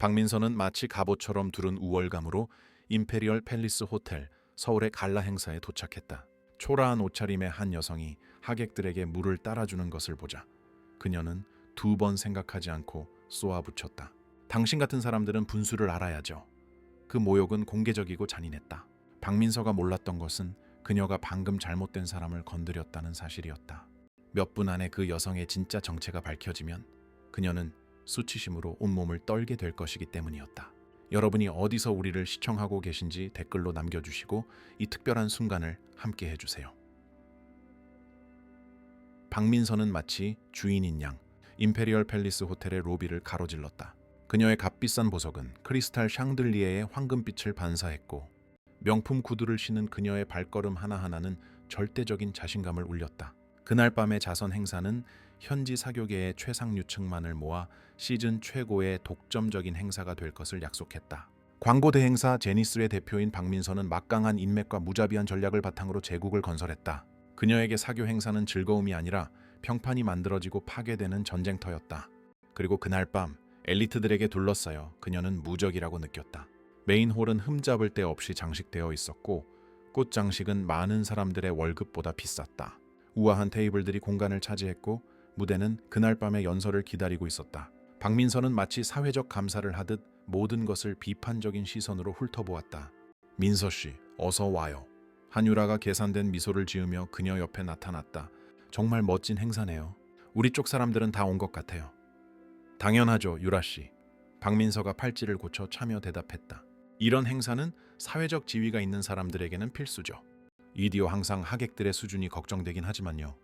박민서는 마치 갑옷처럼 두른 우월감으로 임페리얼 팰리스 호텔 서울의 갈라 행사에 도착했다. 초라한 옷차림의 한 여성이 하객들에게 물을 따라주는 것을 보자 그녀는 두 번 생각하지 않고 쏘아붙였다. 당신 같은 사람들은 분수를 알아야죠. 그 모욕은 공개적이고 잔인했다. 박민서가 몰랐던 것은 그녀가 방금 잘못된 사람을 건드렸다는 사실이었다. 몇 분 안에 그 여성의 진짜 정체가 밝혀지면 그녀는 수치심으로 온몸을 떨게 될 것이기 때문이었다. 여러분이 어디서 우리를 시청하고 계신지 댓글로 남겨주시고 이 특별한 순간을 함께 해주세요. 박민서는 마치 주인인 양 임페리얼 팰리스 호텔의 로비를 가로질렀다. 그녀의 값비싼 보석은 크리스탈 샹들리에의 황금빛을 반사했고 명품 구두를 신은 그녀의 발걸음 하나하나는 절대적인 자신감을 울렸다. 그날 밤의 자선 행사는 현지 사교계의 최상류층만을 모아 시즌 최고의 독점적인 행사가 될 것을 약속했다. 광고 대행사 제니스의 대표인 박민서는 막강한 인맥과 무자비한 전략을 바탕으로 제국을 건설했다. 그녀에게 사교 행사는 즐거움이 아니라 평판이 만들어지고 파괴되는 전쟁터였다. 그리고 그날 밤 엘리트들에게 둘러싸여 그녀는 무적이라고 느꼈다. 메인 홀은 흠잡을 데 없이 장식되어 있었고 꽃 장식은 많은 사람들의 월급보다 비쌌다. 우아한 테이블들이 공간을 차지했고 무대는 그날 밤의 연설을 기다리고 있었다. 박민서는 마치 사회적 감사를 하듯 모든 것을 비판적인 시선으로 훑어보았다. 민서 씨, 어서 와요. 한유라가 계산된 미소를 지으며 그녀 옆에 나타났다. 정말 멋진 행사네요. 우리 쪽 사람들은 다 온 것 같아요. 당연하죠, 유라 씨. 박민서가 팔찌를 고쳐 차며 대답했다. 이런 행사는 사회적 지위가 있는 사람들에게는 필수죠. 이 뒤로 항상 하객들의 수준이 걱정되긴 하지만요.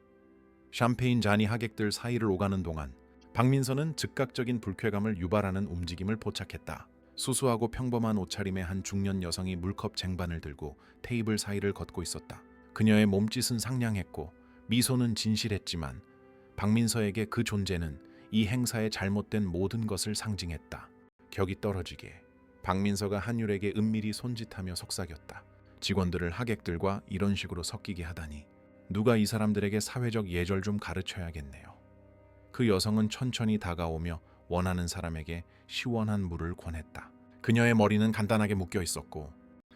샴페인 잔이 하객들 사이를 오가는 동안 박민서는 즉각적인 불쾌감을 유발하는 움직임을 포착했다. 수수하고 평범한 옷차림의 한 중년 여성이 물컵 쟁반을 들고 테이블 사이를 걷고 있었다. 그녀의 몸짓은 상냥했고 미소는 진실했지만 박민서에게 그 존재는 이 행사의 잘못된 모든 것을 상징했다. 격이 떨어지게 박민서가 한율에게 은밀히 손짓하며 속삭였다. 직원들을 하객들과 이런 식으로 섞이게 하다니 누가 이 사람들에게 사회적 예절 좀 가르쳐야겠네요. 그 여성은 천천히 다가오며 원하는 사람에게 시원한 물을 권했다. 그녀의 머리는 간단하게 묶여 있었고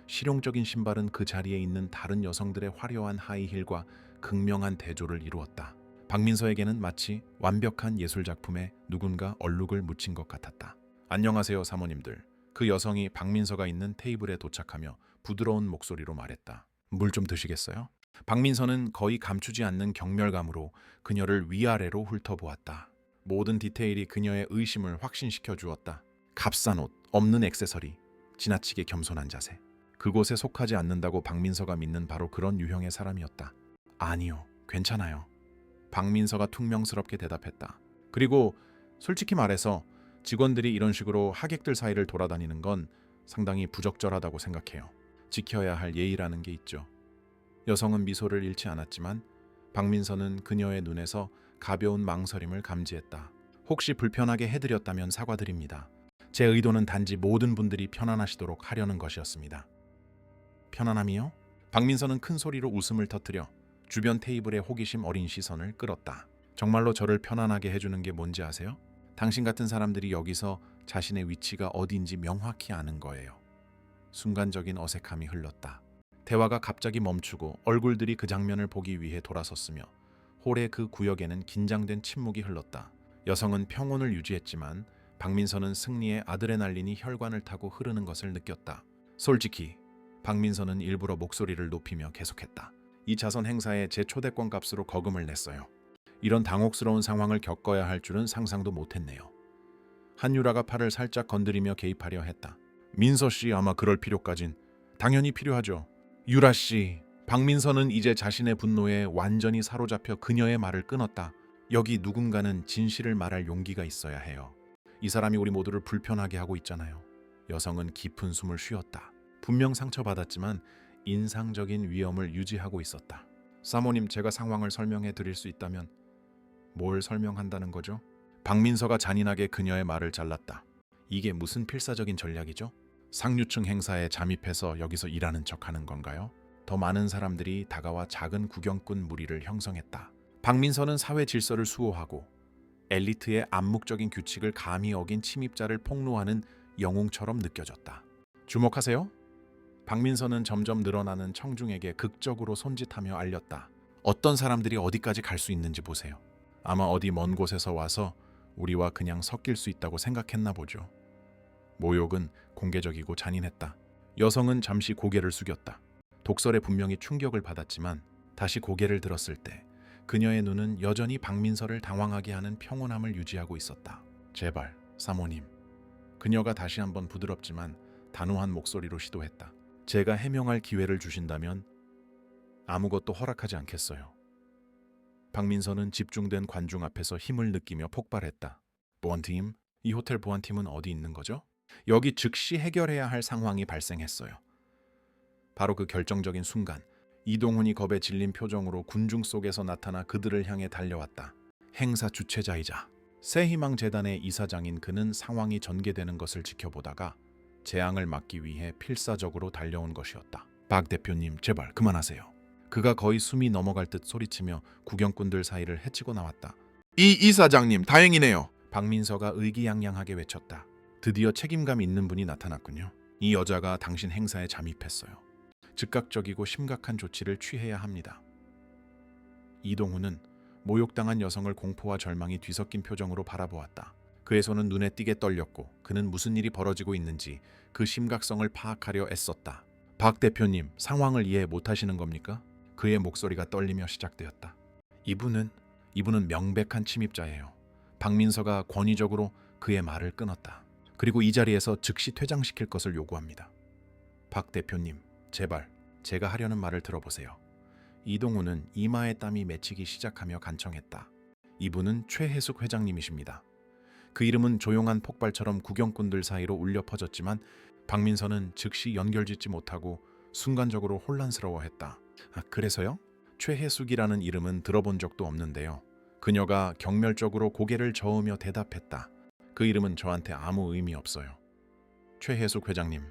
실용적인 신발은 그 자리에 있는 다른 여성들의 화려한 하이힐과 극명한 대조를 이루었다. 박민서에게는 마치 완벽한 예술작품에 누군가 얼룩을 묻힌 것 같았다. 안녕하세요, 사모님들. 그 여성이 박민서가 있는 테이블에 도착하며 부드러운 목소리로 말했다. 물 좀 드시겠어요? 박민서는 거의 감추지 않는 경멸감으로 그녀를 위아래로 훑어보았다. 모든 디테일이 그녀의 의심을 확신시켜 주었다. 값싼 옷, 없는 액세서리, 지나치게 겸손한 자세. 그곳에 속하지 않는다고 박민서가 믿는 바로 그런 유형의 사람이었다. 아니요, 괜찮아요. 박민서가 퉁명스럽게 대답했다. 그리고 솔직히 말해서 직원들이 이런 식으로 하객들 사이를 돌아다니는 건 상당히 부적절하다고 생각해요. 지켜야 할 예의라는 게 있죠. 여성은 미소를 잃지 않았지만 박민서는 그녀의 눈에서 가벼운 망설임을 감지했다. 혹시 불편하게 해드렸다면 사과드립니다. 제 의도는 단지 모든 분들이 편안하시도록 하려는 것이었습니다. 편안함이요? 박민서는 큰 소리로 웃음을 터뜨려 주변 테이블의 호기심 어린 시선을 끌었다. 정말로 저를 편안하게 해주는 게 뭔지 아세요? 당신 같은 사람들이 여기서 자신의 위치가 어디인지 명확히 아는 거예요. 순간적인 어색함이 흘렀다. 대화가 갑자기 멈추고 얼굴들이 그 장면을 보기 위해 돌아섰으며 홀의 그 구역에는 긴장된 침묵이 흘렀다. 여성은 평온을 유지했지만 박민서는 승리의 아드레날린이 혈관을 타고 흐르는 것을 느꼈다. 솔직히 박민서는 일부러 목소리를 높이며 계속했다. 이 자선 행사에 제 초대권 값으로 거금을 냈어요. 이런 당혹스러운 상황을 겪어야 할 줄은 상상도 못했네요. 한유라가 팔을 살짝 건드리며 개입하려 했다. 민서 씨, 아마 그럴 필요까진 당연히 필요하죠. 유라 씨, 박민서는 이제 자신의 분노에 완전히 사로잡혀 그녀의 말을 끊었다. 여기 누군가는 진실을 말할 용기가 있어야 해요. 이 사람이 우리 모두를 불편하게 하고 있잖아요. 여성은 깊은 숨을 쉬었다. 분명 상처받았지만 인상적인 위엄을 유지하고 있었다. 사모님, 제가 상황을 설명해 드릴 수 있다면 뭘 설명한다는 거죠? 박민서가 잔인하게 그녀의 말을 잘랐다. 이게 무슨 필사적인 전략이죠? 상류층 행사에 잠입해서 여기서 일하는 척하는 건가요? 더 많은 사람들이 다가와 작은 구경꾼 무리를 형성했다. 박민서는 사회 질서를 수호하고 엘리트의 암묵적인 규칙을 감히 어긴 침입자를 폭로하는 영웅처럼 느껴졌다. 주목하세요. 박민서는 점점 늘어나는 청중에게 극적으로 손짓하며 알렸다. 어떤 사람들이 어디까지 갈 수 있는지 보세요. 아마 어디 먼 곳에서 와서 우리와 그냥 섞일 수 있다고 생각했나 보죠. 모욕은 공개적이고 잔인했다. 여성은 잠시 고개를 숙였다. 독설에 분명히 충격을 받았지만 다시 고개를 들었을 때 그녀의 눈은 여전히 박민서를 당황하게 하는 평온함을 유지하고 있었다. 제발, 사모님. 그녀가 다시 한번 부드럽지만 단호한 목소리로 시도했다. 제가 해명할 기회를 주신다면 아무것도 허락하지 않겠어요. 박민서는 집중된 관중 앞에서 힘을 느끼며 폭발했다. 보안팀, 이 호텔 보안팀은 어디 있는 거죠? 여기 즉시 해결해야 할 상황이 발생했어요. 바로 그 결정적인 순간, 이동훈이 겁에 질린 표정으로 군중 속에서 나타나 그들을 향해 달려왔다. 행사 주최자이자 새희망재단의 이사장인 그는 상황이 전개되는 것을 지켜보다가 재앙을 막기 위해 필사적으로 달려온 것이었다. 박 대표님, 제발 그만하세요. 그가 거의 숨이 넘어갈 듯 소리치며 구경꾼들 사이를 헤치고 나왔다. 이 이사장님, 다행이네요. 박민서가 의기양양하게 외쳤다. 드디어 책임감 있는 분이 나타났군요. 이 여자가 당신 행사에 잠입했어요. 즉각적이고 심각한 조치를 취해야 합니다. 이동훈은 모욕당한 여성을 공포와 절망이 뒤섞인 표정으로 바라보았다. 그의 손은 눈에 띄게 떨렸고 그는 무슨 일이 벌어지고 있는지 그 심각성을 파악하려 애썼다. 박 대표님, 상황을 이해 못하시는 겁니까? 그의 목소리가 떨리며 시작되었다. 이분은 명백한 침입자예요. 박민서가 권위적으로 그의 말을 끊었다. 그리고 이 자리에서 즉시 퇴장시킬 것을 요구합니다. 박 대표님, 제발 제가 하려는 말을 들어보세요. 이동훈은 이마에 땀이 맺히기 시작하며 간청했다. 이분은 최혜숙 회장님이십니다. 그 이름은 조용한 폭발처럼 구경꾼들 사이로 울려 퍼졌지만 박민서는 즉시 연결짓지 못하고 순간적으로 혼란스러워했다. 그래서요? 최혜숙이라는 이름은 들어본 적도 없는데요. 그녀가 경멸적으로 고개를 저으며 대답했다. 그 이름은 저한테 아무 의미 없어요. 최혜숙 회장님,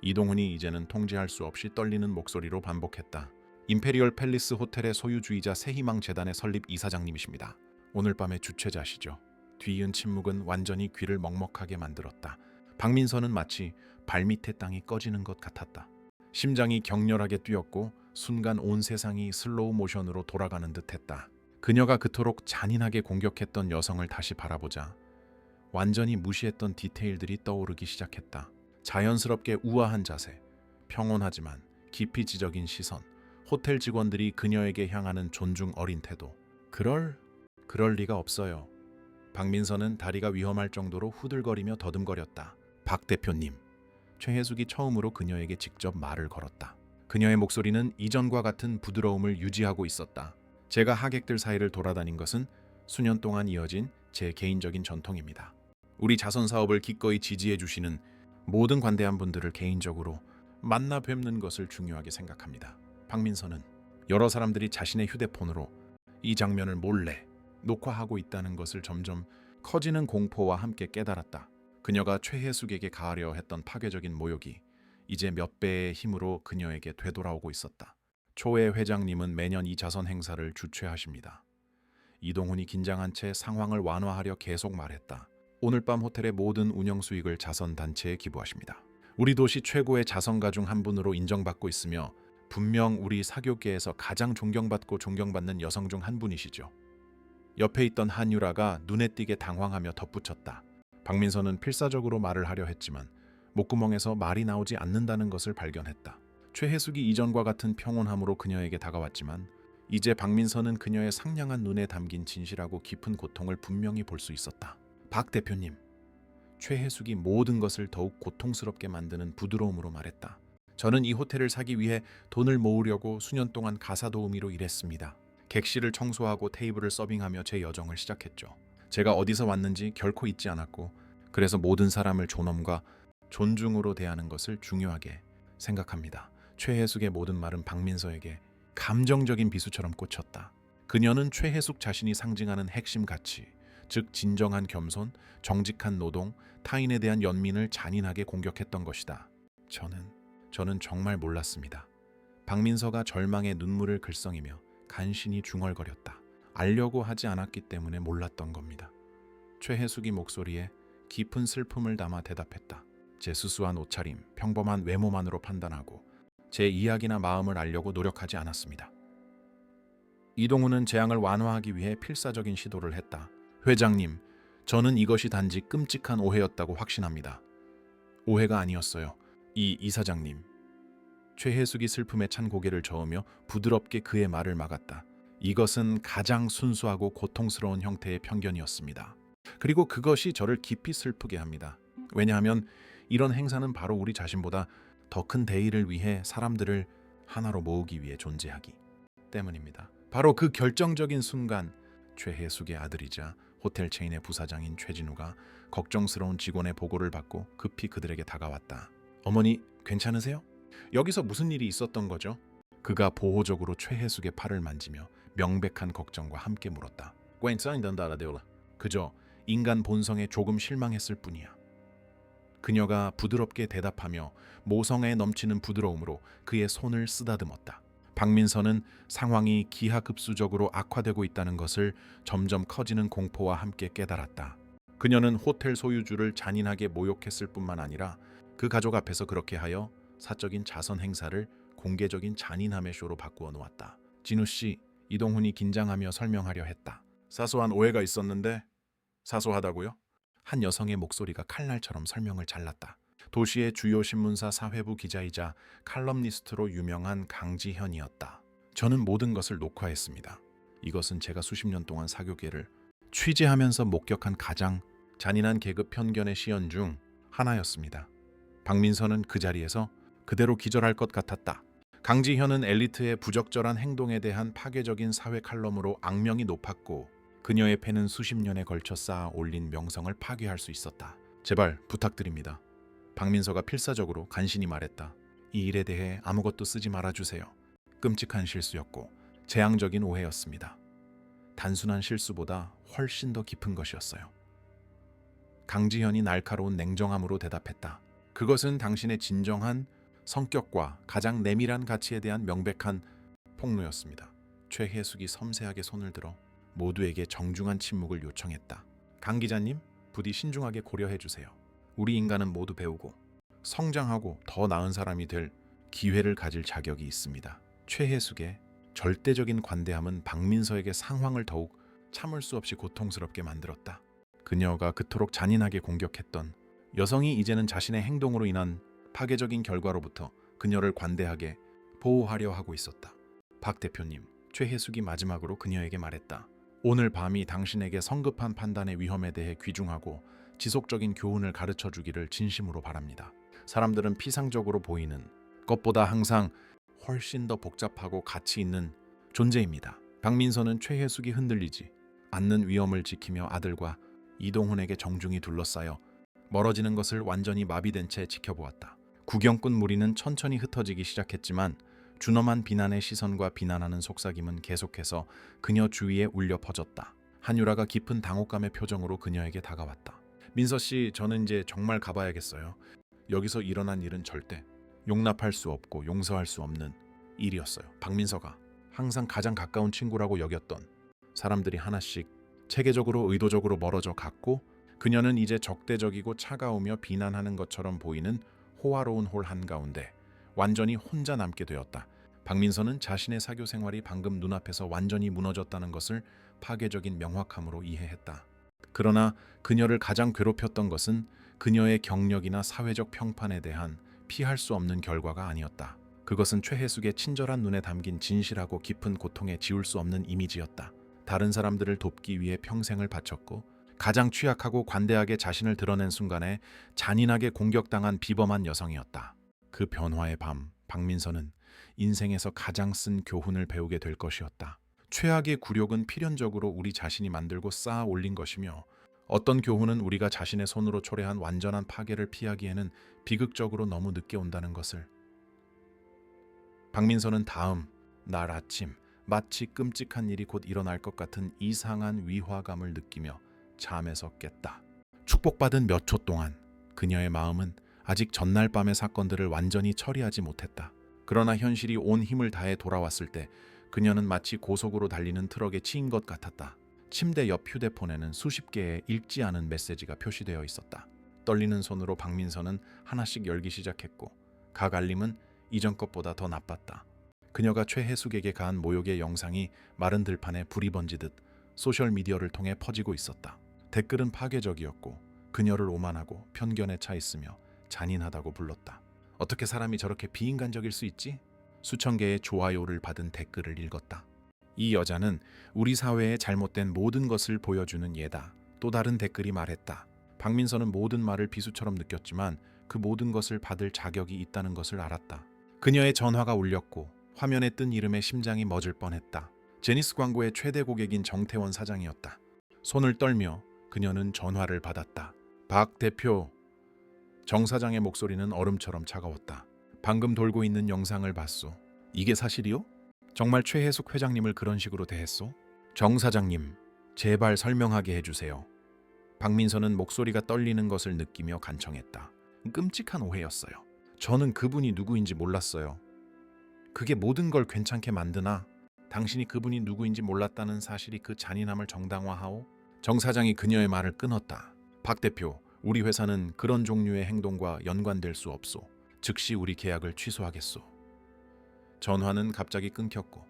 이동훈이 이제는 통제할 수 없이 떨리는 목소리로 반복했다. 임페리얼 팰리스 호텔의 소유주이자 새희망재단의 설립 이사장님이십니다. 오늘 밤의 주최자시죠. 뒤이은 침묵은 완전히 귀를 먹먹하게 만들었다. 박민서는 마치 발밑의 땅이 꺼지는 것 같았다. 심장이 격렬하게 뛰었고 순간 온 세상이 슬로우 모션으로 돌아가는 듯했다. 그녀가 그토록 잔인하게 공격했던 여성을 다시 바라보자 완전히 무시했던 디테일들이 떠오르기 시작했다. 자연스럽게 우아한 자세, 평온하지만 깊이 지적인 시선, 호텔 직원들이 그녀에게 향하는 존중 어린 태도. 그럴 리가 없어요. 박민서는 다리가 위험할 정도로 후들거리며 더듬거렸다. 박 대표님. 최혜숙이 처음으로 그녀에게 직접 말을 걸었다. 그녀의 목소리는 이전과 같은 부드러움을 유지하고 있었다. 제가 하객들 사이를 돌아다닌 것은 수년 동안 이어진 제 개인적인 전통입니다. 우리 자선 사업을 기꺼이 지지해 주시는 모든 관대한 분들을 개인적으로 만나 뵙는 것을 중요하게 생각합니다. 박민서는 여러 사람들이 자신의 휴대폰으로 이 장면을 몰래 녹화하고 있다는 것을 점점 커지는 공포와 함께 깨달았다. 그녀가 최혜숙에게 가하려 했던 파괴적인 모욕이 이제 몇 배의 힘으로 그녀에게 되돌아오고 있었다. 초회 회장님은 매년 이 자선 행사를 주최하십니다. 이동훈이 긴장한 채 상황을 완화하려 계속 말했다. 오늘 밤 호텔의 모든 운영 수익을 자선 단체에 기부하십니다. 우리 도시 최고의 자선가 중 한 분으로 인정받고 있으며 분명 우리 사교계에서 가장 존경받고 존경받는 여성 중 한 분이시죠. 옆에 있던 한유라가 눈에 띄게 당황하며 덧붙였다. 박민서는 필사적으로 말을 하려 했지만 목구멍에서 말이 나오지 않는다는 것을 발견했다. 최혜숙이 이전과 같은 평온함으로 그녀에게 다가왔지만 이제 박민서는 그녀의 상냥한 눈에 담긴 진실하고 깊은 고통을 분명히 볼 수 있었다. 박 대표님, 최혜숙이 모든 것을 더욱 고통스럽게 만드는 부드러움으로 말했다. 저는 이 호텔을 사기 위해 돈을 모으려고 수년 동안 가사 도우미로 일했습니다. 객실을 청소하고 테이블을 서빙하며 제 여정을 시작했죠. 제가 어디서 왔는지 결코 잊지 않았고 그래서 모든 사람을 존엄과 존중으로 대하는 것을 중요하게 생각합니다. 최혜숙의 모든 말은 박민서에게 감정적인 비수처럼 꽂혔다. 그녀는 최혜숙 자신이 상징하는 핵심 가치, 즉 진정한 겸손, 정직한 노동, 타인에 대한 연민을 잔인하게 공격했던 것이다. 저는 정말 몰랐습니다. 박민서가 절망의 눈물을 글썽이며 간신히 중얼거렸다. 알려고 하지 않았기 때문에 몰랐던 겁니다. 최혜숙이 목소리에 깊은 슬픔을 담아 대답했다. 제 수수한 옷차림, 평범한 외모만으로 판단하고 제 이야기나 마음을 알려고 노력하지 않았습니다. 이동훈은 재앙을 완화하기 위해 필사적인 시도를 했다. 회장님, 저는 이것이 단지 끔찍한 오해였다고 확신합니다. 오해가 아니었어요. 이 이사장님. 최혜숙이 슬픔에 찬 고개를 저으며 부드럽게 그의 말을 막았다. 이것은 가장 순수하고 고통스러운 형태의 편견이었습니다. 그리고 그것이 저를 깊이 슬프게 합니다. 왜냐하면 이런 행사는 바로 우리 자신보다 더 큰 대의를 위해 사람들을 하나로 모으기 위해 존재하기 때문입니다. 바로 그 결정적인 순간 최혜숙의 아들이자 호텔 체인의 부사장인 최진우가 걱정스러운 직원의 보고를 받고 급히 그들에게 다가왔다. 어머니, 괜찮으세요? 여기서 무슨 일이 있었던 거죠? 그가 보호적으로 최혜숙의 팔을 만지며 명백한 걱정과 함께 물었다. 그저 인간 본성에 조금 실망했을 뿐이야. 그녀가 부드럽게 대답하며 모성에 넘치는 부드러움으로 그의 손을 쓰다듬었다. 박민서는 상황이 기하급수적으로 악화되고 있다는 것을 점점 커지는 공포와 함께 깨달았다. 그녀는 호텔 소유주를 잔인하게 모욕했을 뿐만 아니라 그 가족 앞에서 그렇게 하여 사적인 자선 행사를 공개적인 잔인함의 쇼로 바꾸어 놓았다. 진우 씨, 이동훈이 긴장하며 설명하려 했다. 사소한 오해가 있었는데 사소하다고요? 한 여성의 목소리가 칼날처럼 설명을 잘랐다. 도시의 주요 신문사 사회부 기자이자 칼럼니스트로 유명한 강지현이었다. 저는 모든 것을 녹화했습니다. 이것은 제가 수십 년 동안 사교계를 취재하면서 목격한 가장 잔인한 계급 편견의 시연 중 하나였습니다. 박민서는 그 자리에서 그대로 기절할 것 같았다. 강지현은 엘리트의 부적절한 행동에 대한 파괴적인 사회 칼럼으로 악명이 높았고 그녀의 패는 수십 년에 걸쳐 쌓아 올린 명성을 파괴할 수 있었다. 제발 부탁드립니다. 박민서가 필사적으로 간신히 말했다. 이 일에 대해 아무것도 쓰지 말아주세요. 끔찍한 실수였고 재앙적인 오해였습니다. 단순한 실수보다 훨씬 더 깊은 것이었어요. 강지현이 날카로운 냉정함으로 대답했다. 그것은 당신의 진정한 성격과 가장 내밀한 가치에 대한 명백한 폭로였습니다. 최혜숙이 섬세하게 손을 들어 모두에게 정중한 침묵을 요청했다. 강 기자님, 부디 신중하게 고려해 주세요. 우리 인간은 모두 배우고 성장하고 더 나은 사람이 될 기회를 가질 자격이 있습니다. 최혜숙의 절대적인 관대함은 박민서에게 상황을 더욱 참을 수 없이 고통스럽게 만들었다. 그녀가 그토록 잔인하게 공격했던 여성이 이제는 자신의 행동으로 인한 파괴적인 결과로부터 그녀를 관대하게 보호하려 하고 있었다. 박 대표님, 최혜숙이 마지막으로 그녀에게 말했다. 오늘 밤이 당신에게 성급한 판단의 위험에 대해 귀중하고 지속적인 교훈을 가르쳐 주기를 진심으로 바랍니다. 사람들은 피상적으로 보이는 것보다 항상 훨씬 더 복잡하고 가치 있는 존재입니다. 박민서는 최혜숙이 흔들리지 않는 위험을 지키며 아들과 이동훈에게 정중히 둘러싸여 멀어지는 것을 완전히 마비된 채 지켜보았다. 구경꾼 무리는 천천히 흩어지기 시작했지만 준엄한 비난의 시선과 비난하는 속삭임은 계속해서 그녀 주위에 울려 퍼졌다. 한유라가 깊은 당혹감의 표정으로 그녀에게 다가왔다. 민서 씨, 저는 이제 정말 가봐야겠어요. 여기서 일어난 일은 절대 용납할 수 없고 용서할 수 없는 일이었어요. 박민서가 항상 가장 가까운 친구라고 여겼던 사람들이 하나씩 체계적으로 의도적으로 멀어져 갔고 그녀는 이제 적대적이고 차가우며 비난하는 것처럼 보이는 호화로운 홀 한가운데 완전히 혼자 남게 되었다. 박민서는 자신의 사교 생활이 방금 눈앞에서 완전히 무너졌다는 것을 파괴적인 명확함으로 이해했다. 그러나 그녀를 가장 괴롭혔던 것은 그녀의 경력이나 사회적 평판에 대한 피할 수 없는 결과가 아니었다. 그것은 최혜숙의 친절한 눈에 담긴 진실하고 깊은 고통에 지울 수 없는 이미지였다. 다른 사람들을 돕기 위해 평생을 바쳤고 가장 취약하고 관대하게 자신을 드러낸 순간에 잔인하게 공격당한 비범한 여성이었다. 그 변화의 밤, 박민서는 인생에서 가장 쓴 교훈을 배우게 될 것이었다. 최악의 굴욕은 필연적으로 우리 자신이 만들고 쌓아 올린 것이며 어떤 교훈은 우리가 자신의 손으로 초래한 완전한 파괴를 피하기에는 비극적으로 너무 늦게 온다는 것을. 박민서는 다음 날 아침 마치 끔찍한 일이 곧 일어날 것 같은 이상한 위화감을 느끼며 잠에서 깼다. 축복받은 몇 초 동안 그녀의 마음은 아직 전날 밤의 사건들을 완전히 처리하지 못했다. 그러나 현실이 온 힘을 다해 돌아왔을 때 그녀는 마치 고속으로 달리는 트럭에 치인 것 같았다. 침대 옆 휴대폰에는 수십 개의 읽지 않은 메시지가 표시되어 있었다. 떨리는 손으로 박민선은 하나씩 열기 시작했고 각 알림은 이전 것보다 더 나빴다. 그녀가 최혜숙에게 가한 모욕의 영상이 마른 들판에 불이 번지듯 소셜미디어를 통해 퍼지고 있었다. 댓글은 파괴적이었고 그녀를 오만하고 편견에 차 있으며 잔인하다고 불렀다. 어떻게 사람이 저렇게 비인간적일 수 있지? 수천 개의 좋아요를 받은 댓글을 읽었다. 이 여자는 우리 사회의 잘못된 모든 것을 보여주는 예다. 또 다른 댓글이 말했다. 박민선은 모든 말을 비수처럼 느꼈지만 그 모든 것을 받을 자격이 있다는 것을 알았다. 그녀의 전화가 울렸고 화면에 뜬 이름에 심장이 멎을 뻔했다. 제니스 광고의 최대 고객인 정태원 사장이었다. 손을 떨며 그녀는 전화를 받았다. 박 대표. 정 사장의 목소리는 얼음처럼 차가웠다. 방금 돌고 있는 영상을 봤소. 이게 사실이요? 정말 최혜숙 회장님을 그런 식으로 대했소? 정 사장님, 제발 설명하게 해주세요. 박민선은 목소리가 떨리는 것을 느끼며 간청했다. 끔찍한 오해였어요. 저는 그분이 누구인지 몰랐어요. 그게 모든 걸 괜찮게 만드나? 당신이 그분이 누구인지 몰랐다는 사실이 그 잔인함을 정당화하오? 정 사장이 그녀의 말을 끊었다. 박 대표, 우리 회사는 그런 종류의 행동과 연관될 수 없소. 즉시 우리 계약을 취소하겠소. 전화는 갑자기 끊겼고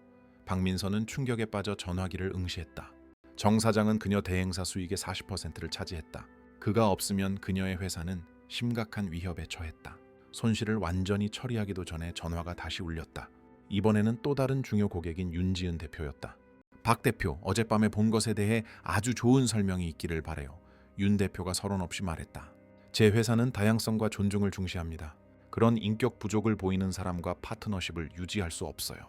박민선은 충격에 빠져 전화기를 응시했다. 정 사장은 그녀 대행사 수익의 40%를 차지했다. 그가 없으면 그녀의 회사는 심각한 위협에 처했다. 손실을 완전히 처리하기도 전에 전화가 다시 울렸다. 이번에는 또 다른 중요 고객인 윤지은 대표였다. 박 대표, 어젯밤에 본 것에 대해 아주 좋은 설명이 있기를 바래요. 윤 대표가 서론 없이 말했다. 제 회사는 다양성과 존중을 중시합니다. 그런 인격 부족을 보이는 사람과 파트너십을 유지할 수 없어요.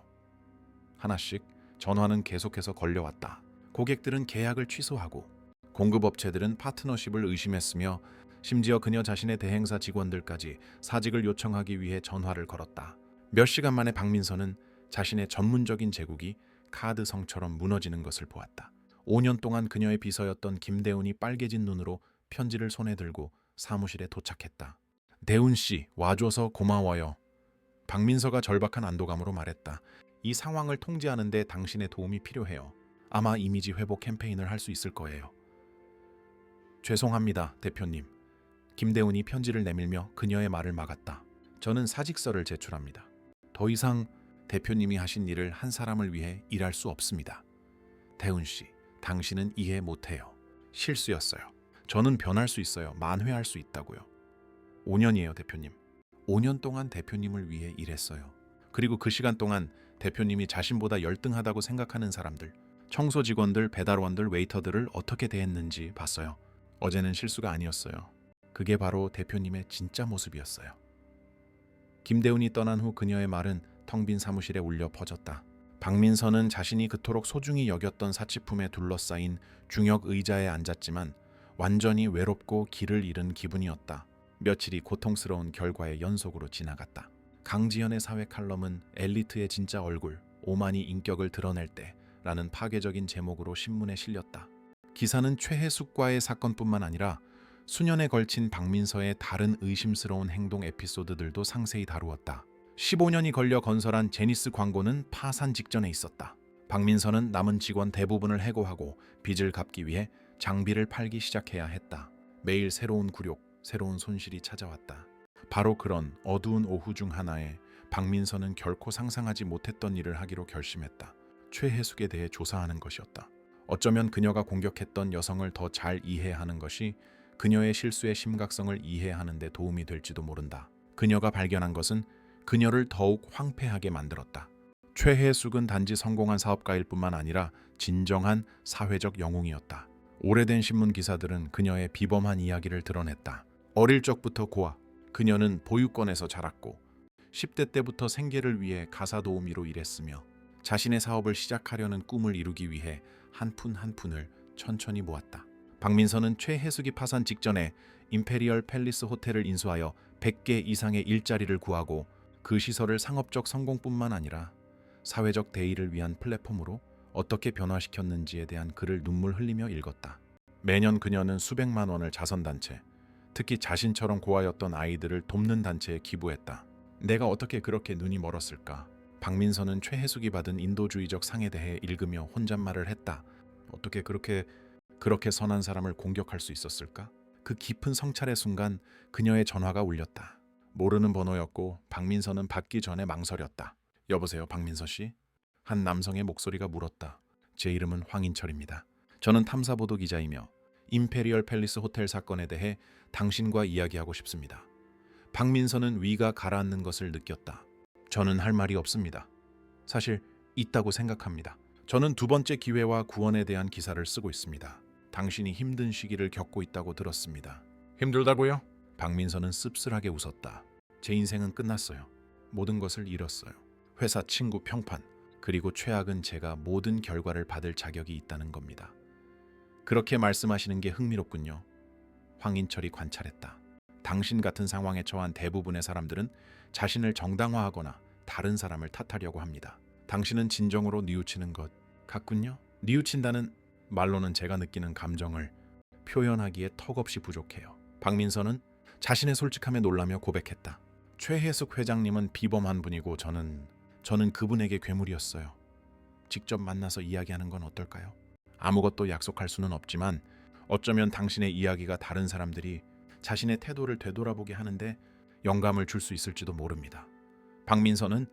하나씩 전화는 계속해서 걸려왔다. 고객들은 계약을 취소하고 공급업체들은 파트너십을 의심했으며 심지어 그녀 자신의 대행사 직원들까지 사직을 요청하기 위해 전화를 걸었다. 몇 시간 만에 박민선은 자신의 전문적인 제국이 카드성처럼 무너지는 것을 보았다. 5년 동안 그녀의 비서였던 김대훈이 빨개진 눈으로 편지를 손에 들고 사무실에 도착했다. 대훈 씨, 와줘서 고마워요. 박민서가 절박한 안도감으로 말했다. 이 상황을 통제하는 데 당신의 도움이 필요해요. 아마 이미지 회복 캠페인을 할 수 있을 거예요. 죄송합니다, 대표님. 김대훈이 편지를 내밀며 그녀의 말을 막았다. 저는 사직서를 제출합니다. 더 이상 대표님이 하신 일을 한 사람을 위해 일할 수 없습니다. 대훈 씨, 당신은 이해 못해요. 실수였어요. 저는 변할 수 있어요. 만회할 수 있다고요. 5년이에요, 대표님. 5년 동안 대표님을 위해 일했어요. 그리고 그 시간 동안 대표님이 자신보다 열등하다고 생각하는 사람들, 청소 직원들, 배달원들, 웨이터들을 어떻게 대했는지 봤어요. 어제는 실수가 아니었어요. 그게 바로 대표님의 진짜 모습이었어요. 김대훈이 떠난 후 그녀의 말은 텅 빈 사무실에 울려 퍼졌다. 박민선은 자신이 그토록 소중히 여겼던 사치품에 둘러싸인 중역 의자에 앉았지만 완전히 외롭고 길을 잃은 기분이었다. 며칠이 고통스러운 결과의 연속으로 지나갔다. 강지연의 사회 칼럼은 엘리트의 진짜 얼굴, 오만이 인격을 드러낼 때라는 파괴적인 제목으로 신문에 실렸다. 기사는 최혜숙과의 사건뿐만 아니라 수년에 걸친 박민서의 다른 의심스러운 행동 에피소드들도 상세히 다루었다. 15년이 걸려 건설한 제니스 광고는 파산 직전에 있었다. 박민서는 남은 직원 대부분을 해고하고 빚을 갚기 위해 장비를 팔기 시작해야 했다. 매일 새로운 굴욕, 새로운 손실이 찾아왔다. 바로 그런 어두운 오후 중 하나에 박민서는 결코 상상하지 못했던 일을 하기로 결심했다. 최혜숙에 대해 조사하는 것이었다. 어쩌면 그녀가 공격했던 여성을 더 잘 이해하는 것이 그녀의 실수의 심각성을 이해하는 데 도움이 될지도 모른다. 그녀가 발견한 것은 그녀를 더욱 황폐하게 만들었다. 최혜숙은 단지 성공한 사업가일 뿐만 아니라 진정한 사회적 영웅이었다. 오래된 신문 기사들은 그녀의 비범한 이야기를 드러냈다. 어릴 적부터 고아, 그녀는 보육원에서 자랐고 10대 때부터 생계를 위해 가사 도우미로 일했으며 자신의 사업을 시작하려는 꿈을 이루기 위해 한 푼 한 푼을 천천히 모았다. 박민서는 최혜숙이 파산 직전에 임페리얼 팰리스 호텔을 인수하여 100개 이상의 일자리를 구하고 그 시설을 상업적 성공뿐만 아니라 사회적 대의를 위한 플랫폼으로 어떻게 변화시켰는지에 대한 글을 눈물 흘리며 읽었다. 매년 그녀는 수백만 원을 자선단체, 특히 자신처럼 고아였던 아이들을 돕는 단체에 기부했다. 내가 어떻게 그렇게 눈이 멀었을까? 박민서는 최혜숙이 받은 인도주의적 상에 대해 읽으며 혼잣말을 했다. 어떻게 그렇게 선한 사람을 공격할 수 있었을까? 그 깊은 성찰의 순간 그녀의 전화가 울렸다. 모르는 번호였고 박민서는 받기 전에 망설였다. 여보세요, 박민서 씨? 한 남성의 목소리가 물었다. 제 이름은 황인철입니다. 저는 탐사보도 기자이며 임페리얼 팰리스 호텔 사건에 대해 당신과 이야기하고 싶습니다. 박민서는 위가 가라앉는 것을 느꼈다. 저는 할 말이 없습니다. 사실 있다고 생각합니다. 저는 두 번째 기회와 구원에 대한 기사를 쓰고 있습니다. 당신이 힘든 시기를 겪고 있다고 들었습니다. 힘들다고요? 박민서는 씁쓸하게 웃었다. 제 인생은 끝났어요. 모든 것을 잃었어요. 회사, 친구, 평판, 그리고 최악은 제가 모든 결과를 받을 자격이 있다는 겁니다. 그렇게 말씀하시는 게 흥미롭군요. 황인철이 관찰했다. 당신 같은 상황에 처한 대부분의 사람들은 자신을 정당화하거나 다른 사람을 탓하려고 합니다. 당신은 진정으로 뉘우치는 것 같군요. 뉘우친다는 말로는 제가 느끼는 감정을 표현하기에 턱없이 부족해요. 박민서는 자신의 솔직함에 놀라며 고백했다. 최혜숙 회장님은 비범한 분이고 저는 그분에게 괴물이었어요. 직접 만나서 이야기하는 건 어떨까요? 아무것도 약속할 수는 없지만 어쩌면 당신의 이야기가 다른 사람들이 자신의 태도를 되돌아보게 하는데 영감을 줄 수 있을지도 모릅니다. 박민서는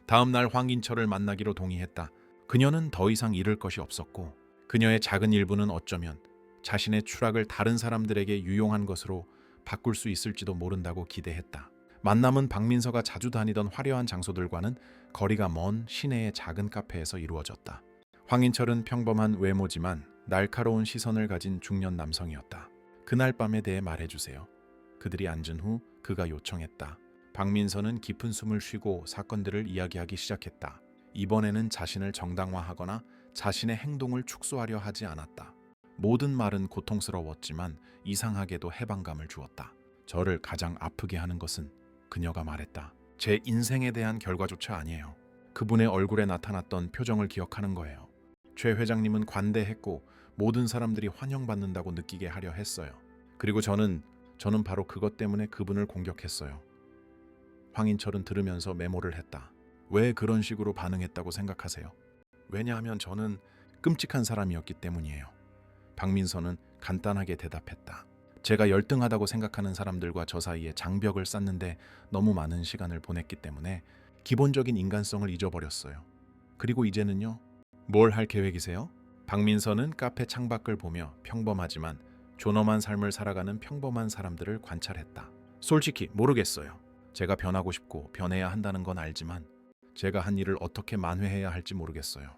다음 날 황인철을 만나기로 동의했다. 그녀는 더 이상 잃을 것이 없었고 그녀의 작은 일부는 어쩌면 자신의 추락을 다른 사람들에게 유용한 것으로 바꿀 수 있을지도 모른다고 기대했다. 만남은 박민서가 자주 다니던 화려한 장소들과는 거리가 먼 시내의 작은 카페에서 이루어졌다. 황인철은 평범한 외모지만 날카로운 시선을 가진 중년 남성이었다. 그날 밤에 대해 말해주세요. 그들이 앉은 후 그가 요청했다. 박민서는 깊은 숨을 쉬고 사건들을 이야기하기 시작했다. 이번에는 자신을 정당화하거나 자신의 행동을 축소하려 하지 않았다. 모든 말은 고통스러웠지만 이상하게도 해방감을 주었다. 저를 가장 아프게 하는 것은 그녀가 말했다. 제 인생에 대한 결과조차 아니에요. 그분의 얼굴에 나타났던 표정을 기억하는 거예요. 최 회장님은 관대했고 모든 사람들이 환영받는다고 느끼게 하려 했어요. 그리고 저는 바로 그것 때문에 그분을 공격했어요. 황인철은 들으면서 메모를 했다. 왜 그런 식으로 반응했다고 생각하세요? 왜냐하면 저는 끔찍한 사람이었기 때문이에요. 박민서는 간단하게 대답했다. 제가 열등하다고 생각하는 사람들과 저 사이에 장벽을 쌓는데 너무 많은 시간을 보냈기 때문에 기본적인 인간성을 잊어버렸어요. 그리고 이제는요? 뭘 할 계획이세요? 박민서는 카페 창밖을 보며 평범하지만 존엄한 삶을 살아가는 평범한 사람들을 관찰했다. 솔직히 모르겠어요. 제가 변하고 싶고 변해야 한다는 건 알지만 제가 한 일을 어떻게 만회해야 할지 모르겠어요.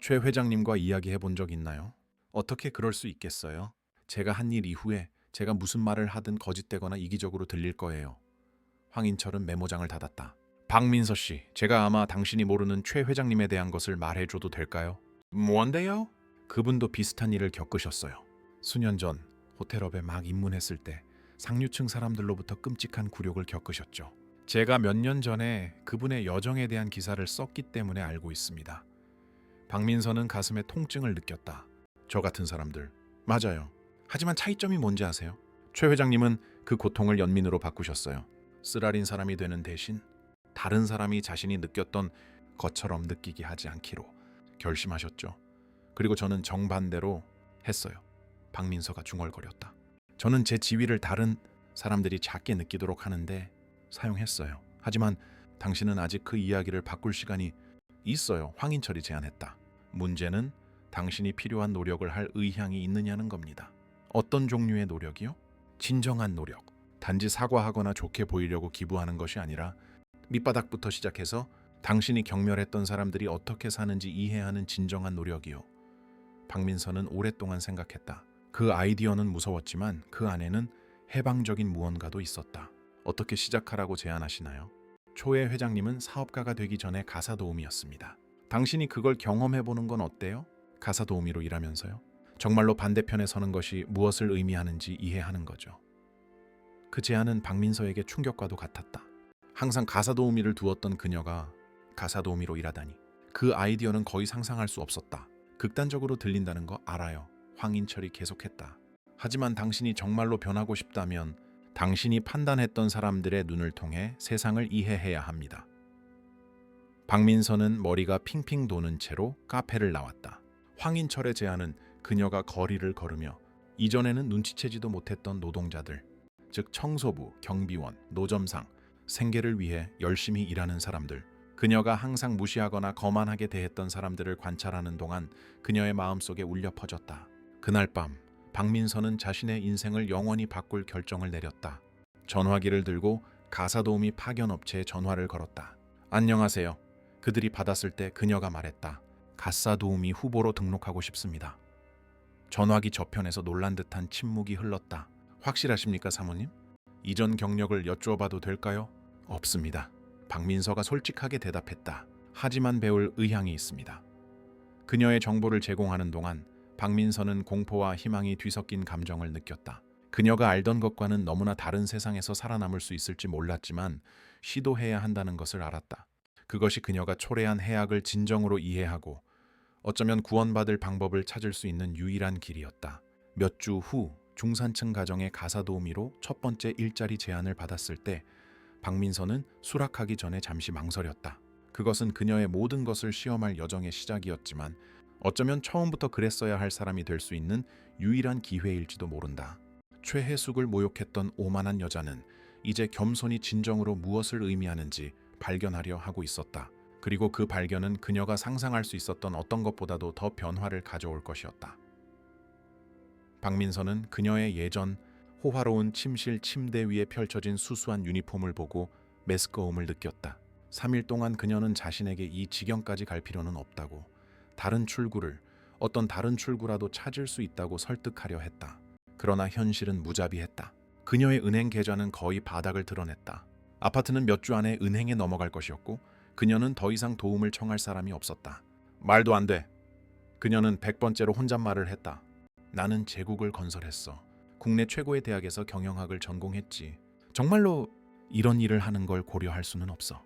최 회장님과 이야기해 본 적 있나요? 어떻게 그럴 수 있겠어요? 제가 한 일 이후에 제가 무슨 말을 하든 거짓되거나 이기적으로 들릴 거예요. 황인철은 메모장을 닫았다. 박민서 씨, 제가 아마 당신이 모르는 최 회장님에 대한 것을 말해줘도 될까요? 뭔데요? 그분도 비슷한 일을 겪으셨어요. 수년 전 호텔업에 막 입문했을 때 상류층 사람들로부터 끔찍한 굴욕을 겪으셨죠. 제가 몇 년 전에 그분의 여정에 대한 기사를 썼기 때문에 알고 있습니다. 박민서는 가슴에 통증을 느꼈다. 저 같은 사람들. 맞아요. 하지만 차이점이 뭔지 아세요? 최 회장님은 그 고통을 연민으로 바꾸셨어요. 쓰라린 사람이 되는 대신 다른 사람이 자신이 느꼈던 것처럼 느끼게 하지 않기로 결심하셨죠. 그리고 저는 정반대로 했어요. 박민서가 중얼거렸다. 저는 제 지위를 다른 사람들이 작게 느끼도록 하는데 사용했어요. 하지만 당신은 아직 그 이야기를 바꿀 시간이 있어요. 황인철이 제안했다. 문제는 당신이 필요한 노력을 할 의향이 있느냐는 겁니다. 어떤 종류의 노력이요? 진정한 노력. 단지 사과하거나 좋게 보이려고 기부하는 것이 아니라 밑바닥부터 시작해서 당신이 경멸했던 사람들이 어떻게 사는지 이해하는 진정한 노력이요. 박민서는 오랫동안 생각했다. 그 아이디어는 무서웠지만 그 안에는 해방적인 무언가도 있었다. 어떻게 시작하라고 제안하시나요? 초에 회장님은 사업가가 되기 전에 가사 도우미였습니다. 당신이 그걸 경험해보는 건 어때요? 가사 도우미로 일하면서요? 정말로 반대편에 서는 것이 무엇을 의미하는지 이해하는 거죠. 그 제안은 박민서에게 충격과도 같았다. 항상 가사 도우미를 두었던 그녀가 가사 도우미로 일하다니. 그 아이디어는 거의 상상할 수 없었다. 극단적으로 들린다는 거 알아요. 황인철이 계속했다. 하지만 당신이 정말로 변하고 싶다면 당신이 판단했던 사람들의 눈을 통해 세상을 이해해야 합니다. 박민서는 머리가 핑핑 도는 채로 카페를 나왔다. 황인철의 제안은 그녀가 거리를 걸으며 이전에는 눈치채지도 못했던 노동자들, 즉 청소부, 경비원, 노점상, 생계를 위해 열심히 일하는 사람들, 그녀가 항상 무시하거나 거만하게 대했던 사람들을 관찰하는 동안 그녀의 마음속에 울려 퍼졌다. 그날 밤 박민서는 자신의 인생을 영원히 바꿀 결정을 내렸다. 전화기를 들고 가사도우미 파견업체에 전화를 걸었다. 안녕하세요. 그들이 받았을 때 그녀가 말했다. 가사도우미 후보로 등록하고 싶습니다. 전화기 저편에서 놀란 듯한 침묵이 흘렀다. 확실하십니까, 사모님? 이전 경력을 여쭈어봐도 될까요? 없습니다. 박민서가 솔직하게 대답했다. 하지만 배울 의향이 있습니다. 그녀의 정보를 제공하는 동안 박민서는 공포와 희망이 뒤섞인 감정을 느꼈다. 그녀가 알던 것과는 너무나 다른 세상에서 살아남을 수 있을지 몰랐지만 시도해야 한다는 것을 알았다. 그것이 그녀가 초래한 해악을 진정으로 이해하고 어쩌면 구원받을 방법을 찾을 수 있는 유일한 길이었다. 몇 주 후 중산층 가정의 가사도우미로 첫 번째 일자리 제안을 받았을 때 박민서는 수락하기 전에 잠시 망설였다. 그것은 그녀의 모든 것을 시험할 여정의 시작이었지만 어쩌면 처음부터 그랬어야 할 사람이 될 수 있는 유일한 기회일지도 모른다. 최혜숙을 모욕했던 오만한 여자는 이제 겸손이 진정으로 무엇을 의미하는지 발견하려 하고 있었다. 그리고 그 발견은 그녀가 상상할 수 있었던 어떤 것보다도 더 변화를 가져올 것이었다. 박민서는 그녀의 예전 호화로운 침실 침대 위에 펼쳐진 수수한 유니폼을 보고 메스꺼움을 느꼈다. 3일 동안 그녀는 자신에게 이 지경까지 갈 필요는 없다고, 다른 출구를, 어떤 다른 출구라도 찾을 수 있다고 설득하려 했다. 그러나 현실은 무자비했다. 그녀의 은행 계좌는 거의 바닥을 드러냈다. 아파트는 몇 주 안에 은행에 넘어갈 것이었고 그녀는 더 이상 도움을 청할 사람이 없었다. 말도 안 돼. 그녀는 100번째로 혼잣말을 했다. 나는 제국을 건설했어. 국내 최고의 대학에서 경영학을 전공했지. 정말로 이런 일을 하는 걸 고려할 수는 없어.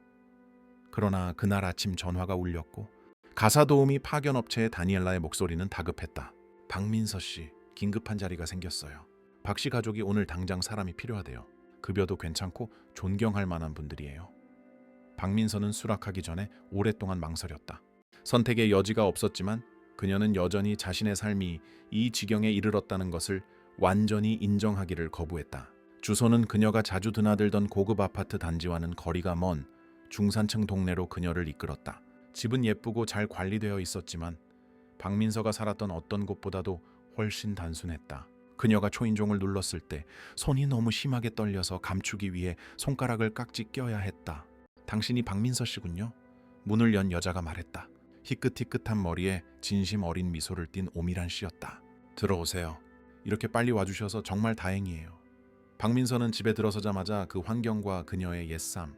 그러나 그날 아침 전화가 울렸고 가사도우미 파견업체의 다니엘라의 목소리는 다급했다. 박민서 씨, 긴급한 자리가 생겼어요. 박 씨 가족이 오늘 당장 사람이 필요하대요. 급여도 괜찮고 존경할 만한 분들이에요. 박민서는 수락하기 전에 오랫동안 망설였다. 선택의 여지가 없었지만 그녀는 여전히 자신의 삶이 이 지경에 이르렀다는 것을 완전히 인정하기를 거부했다. 주소는 그녀가 자주 드나들던 고급 아파트 단지와는 거리가 먼 중산층 동네로 그녀를 이끌었다. 집은 예쁘고 잘 관리되어 있었지만 박민서가 살았던 어떤 곳보다도 훨씬 단순했다. 그녀가 초인종을 눌렀을 때 손이 너무 심하게 떨려서 감추기 위해 손가락을 깍지 껴야 했다. 당신이 박민서 씨군요. 문을 연 여자가 말했다. 희끗희끗한 머리에 진심 어린 미소를 띤 오밀한 씨였다. 들어오세요. 이렇게 빨리 와주셔서 정말 다행이에요. 박민서는 집에 들어서자마자 그 환경과 그녀의 옛삶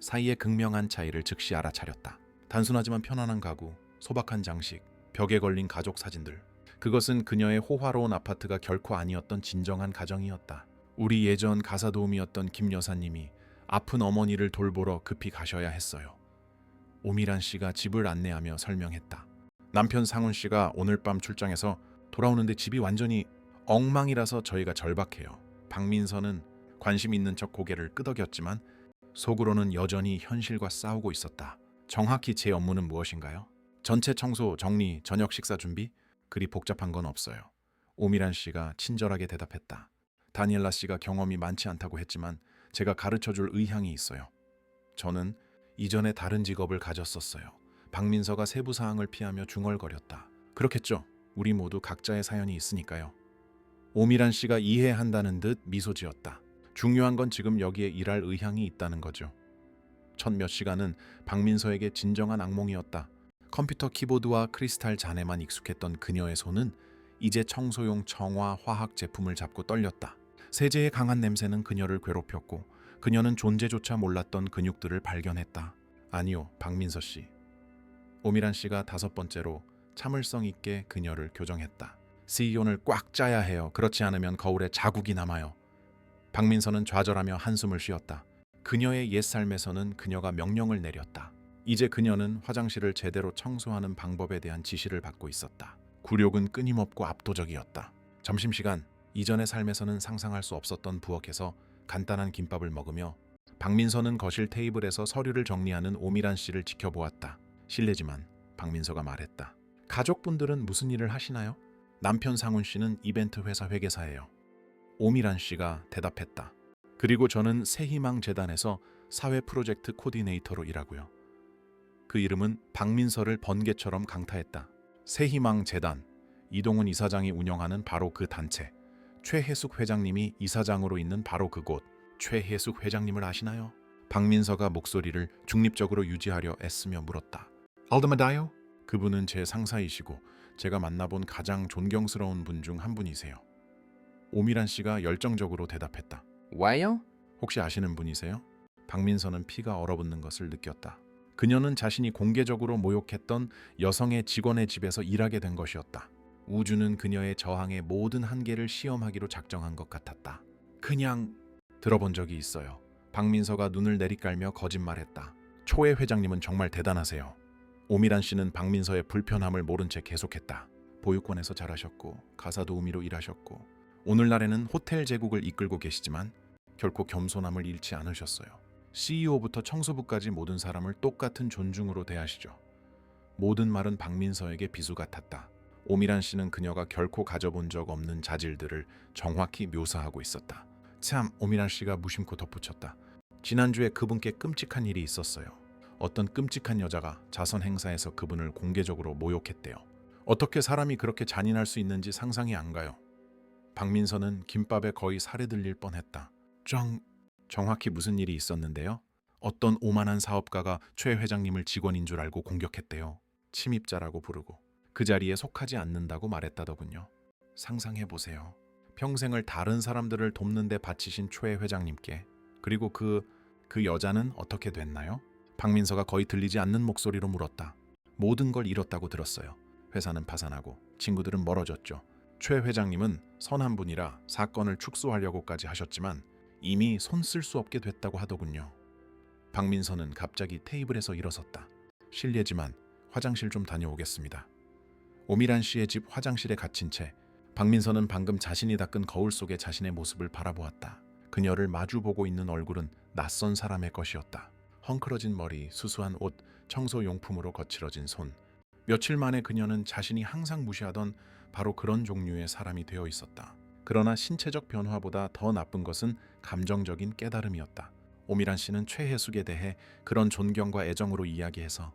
사이의 극명한 차이를 즉시 알아차렸다. 단순하지만 편안한 가구, 소박한 장식, 벽에 걸린 가족 사진들. 그것은 그녀의 호화로운 아파트가 결코 아니었던 진정한 가정이었다. 우리 예전 가사도우미였던 김 여사님이 아픈 어머니를 돌보러 급히 가셔야 했어요. 오밀한 씨가 집을 안내하며 설명했다. 남편 상훈 씨가 오늘 밤 출장해서 돌아오는데 집이 완전히 엉망이라서 저희가 절박해요. 박민서는 관심 있는 척 고개를 끄덕였지만 속으로는 여전히 현실과 싸우고 있었다. 정확히 제 업무는 무엇인가요? 전체 청소, 정리, 저녁 식사 준비? 그리 복잡한 건 없어요. 오밀한 씨가 친절하게 대답했다. 다니엘라 씨가 경험이 많지 않다고 했지만 제가 가르쳐줄 의향이 있어요. 저는 이전에 다른 직업을 가졌었어요. 박민서가 세부 사항을 피하며 중얼거렸다. 그렇겠죠. 우리 모두 각자의 사연이 있으니까요. 오밀한 씨가 이해한다는 듯 미소 지었다. 중요한 건 지금 여기에 일할 의향이 있다는 거죠. 첫 몇 시간은 박민서에게 진정한 악몽이었다. 컴퓨터 키보드와 크리스탈 잔에만 익숙했던 그녀의 손은 이제 청소용 정화 화학 제품을 잡고 떨렸다. 세제의 강한 냄새는 그녀를 괴롭혔고 그녀는 존재조차 몰랐던 근육들을 발견했다. 아니요, 박민서 씨. 오밀한 씨가 5번째로 참을성 있게 그녀를 교정했다. C존을 꽉 짜야 해요. 그렇지 않으면 거울에 자국이 남아요. 박민서는 좌절하며 한숨을 쉬었다. 그녀의 옛삶에서는 그녀가 명령을 내렸다. 이제 그녀는 화장실을 제대로 청소하는 방법에 대한 지시를 받고 있었다. 굴욕은 끊임없고 압도적이었다. 점심시간, 이전의 삶에서는 상상할 수 없었던 부엌에서 간단한 김밥을 먹으며 박민서는 거실 테이블에서 서류를 정리하는 오밀한 씨를 지켜보았다. 실례지만 박민서가 말했다. 가족분들은 무슨 일을 하시나요? 남편 상훈 씨는 이벤트 회사 회계사예요. 오미란 씨가 대답했다. 그리고 저는 새희망재단에서 사회 프로젝트 코디네이터로 일하고요. 그 이름은 박민서를 번개처럼 강타했다. 새희망재단, 이동훈 이사장이 운영하는 바로 그 단체. 최혜숙 회장님이 이사장으로 있는 바로 그곳. 최혜숙 회장님을 아시나요? 박민서가 목소리를 중립적으로 유지하려 애쓰며 물었다. 알드마다요? 그분은 제 상사이시고 제가 만나본 가장 존경스러운 분 중 한 분이세요. 오미란 씨가 열정적으로 대답했다. 와요? 혹시 아시는 분이세요? 박민서는 피가 얼어붙는 것을 느꼈다. 그녀는 자신이 공개적으로 모욕했던 여성의 직원의 집에서 일하게 된 것이었다. 우주는 그녀의 저항의 모든 한계를 시험하기로 작정한 것 같았다. 그냥 들어본 적이 있어요. 박민서가 눈을 내리깔며 거짓말했다. 초회 회장님은 정말 대단하세요. 오미란 씨는 박민서의 불편함을 모른 채 계속했다. 보육원에서 잘하셨고 가사 도우미로 일하셨고 오늘날에는 호텔 제국을 이끌고 계시지만 결코 겸손함을 잃지 않으셨어요. CEO부터 청소부까지 모든 사람을 똑같은 존중으로 대하시죠. 모든 말은 박민서에게 비수 같았다. 오미란 씨는 그녀가 결코 가져본 적 없는 자질들을 정확히 묘사하고 있었다. 참, 오미란 씨가 무심코 덧붙였다. 지난주에 그분께 끔찍한 일이 있었어요. 어떤 끔찍한 여자가 자선 행사에서 그분을 공개적으로 모욕했대요. 어떻게 사람이 그렇게 잔인할 수 있는지 상상이 안 가요. 박민서는 김밥에 거의 살이 들릴 뻔했다. 정확히 무슨 일이 있었는데요? 어떤 오만한 사업가가 최 회장님을 직원인 줄 알고 공격했대요. 침입자라고 부르고 그 자리에 속하지 않는다고 말했다더군요. 상상해보세요. 평생을 다른 사람들을 돕는 데 바치신 최 회장님께 그리고 그 여자는 어떻게 됐나요? 박민서가 거의 들리지 않는 목소리로 물었다. 모든 걸 잃었다고 들었어요. 회사는 파산하고 친구들은 멀어졌죠. 최 회장님은 선한 분이라 사건을 축소하려고까지 하셨지만 이미 손 쓸 수 없게 됐다고 하더군요. 박민서는 갑자기 테이블에서 일어섰다. 실례지만 화장실 좀 다녀오겠습니다. 오미란 씨의 집 화장실에 갇힌 채 박민서는 방금 자신이 닦은 거울 속에 자신의 모습을 바라보았다. 그녀를 마주보고 있는 얼굴은 낯선 사람의 것이었다. 헝클어진 머리, 수수한 옷, 청소용품으로 거칠어진 손. 며칠 만에 그녀는 자신이 항상 무시하던 바로 그런 종류의 사람이 되어 있었다. 그러나 신체적 변화보다 더 나쁜 것은 감정적인 깨달음이었다. 오미란 씨는 최혜숙에 대해 그런 존경과 애정으로 이야기해서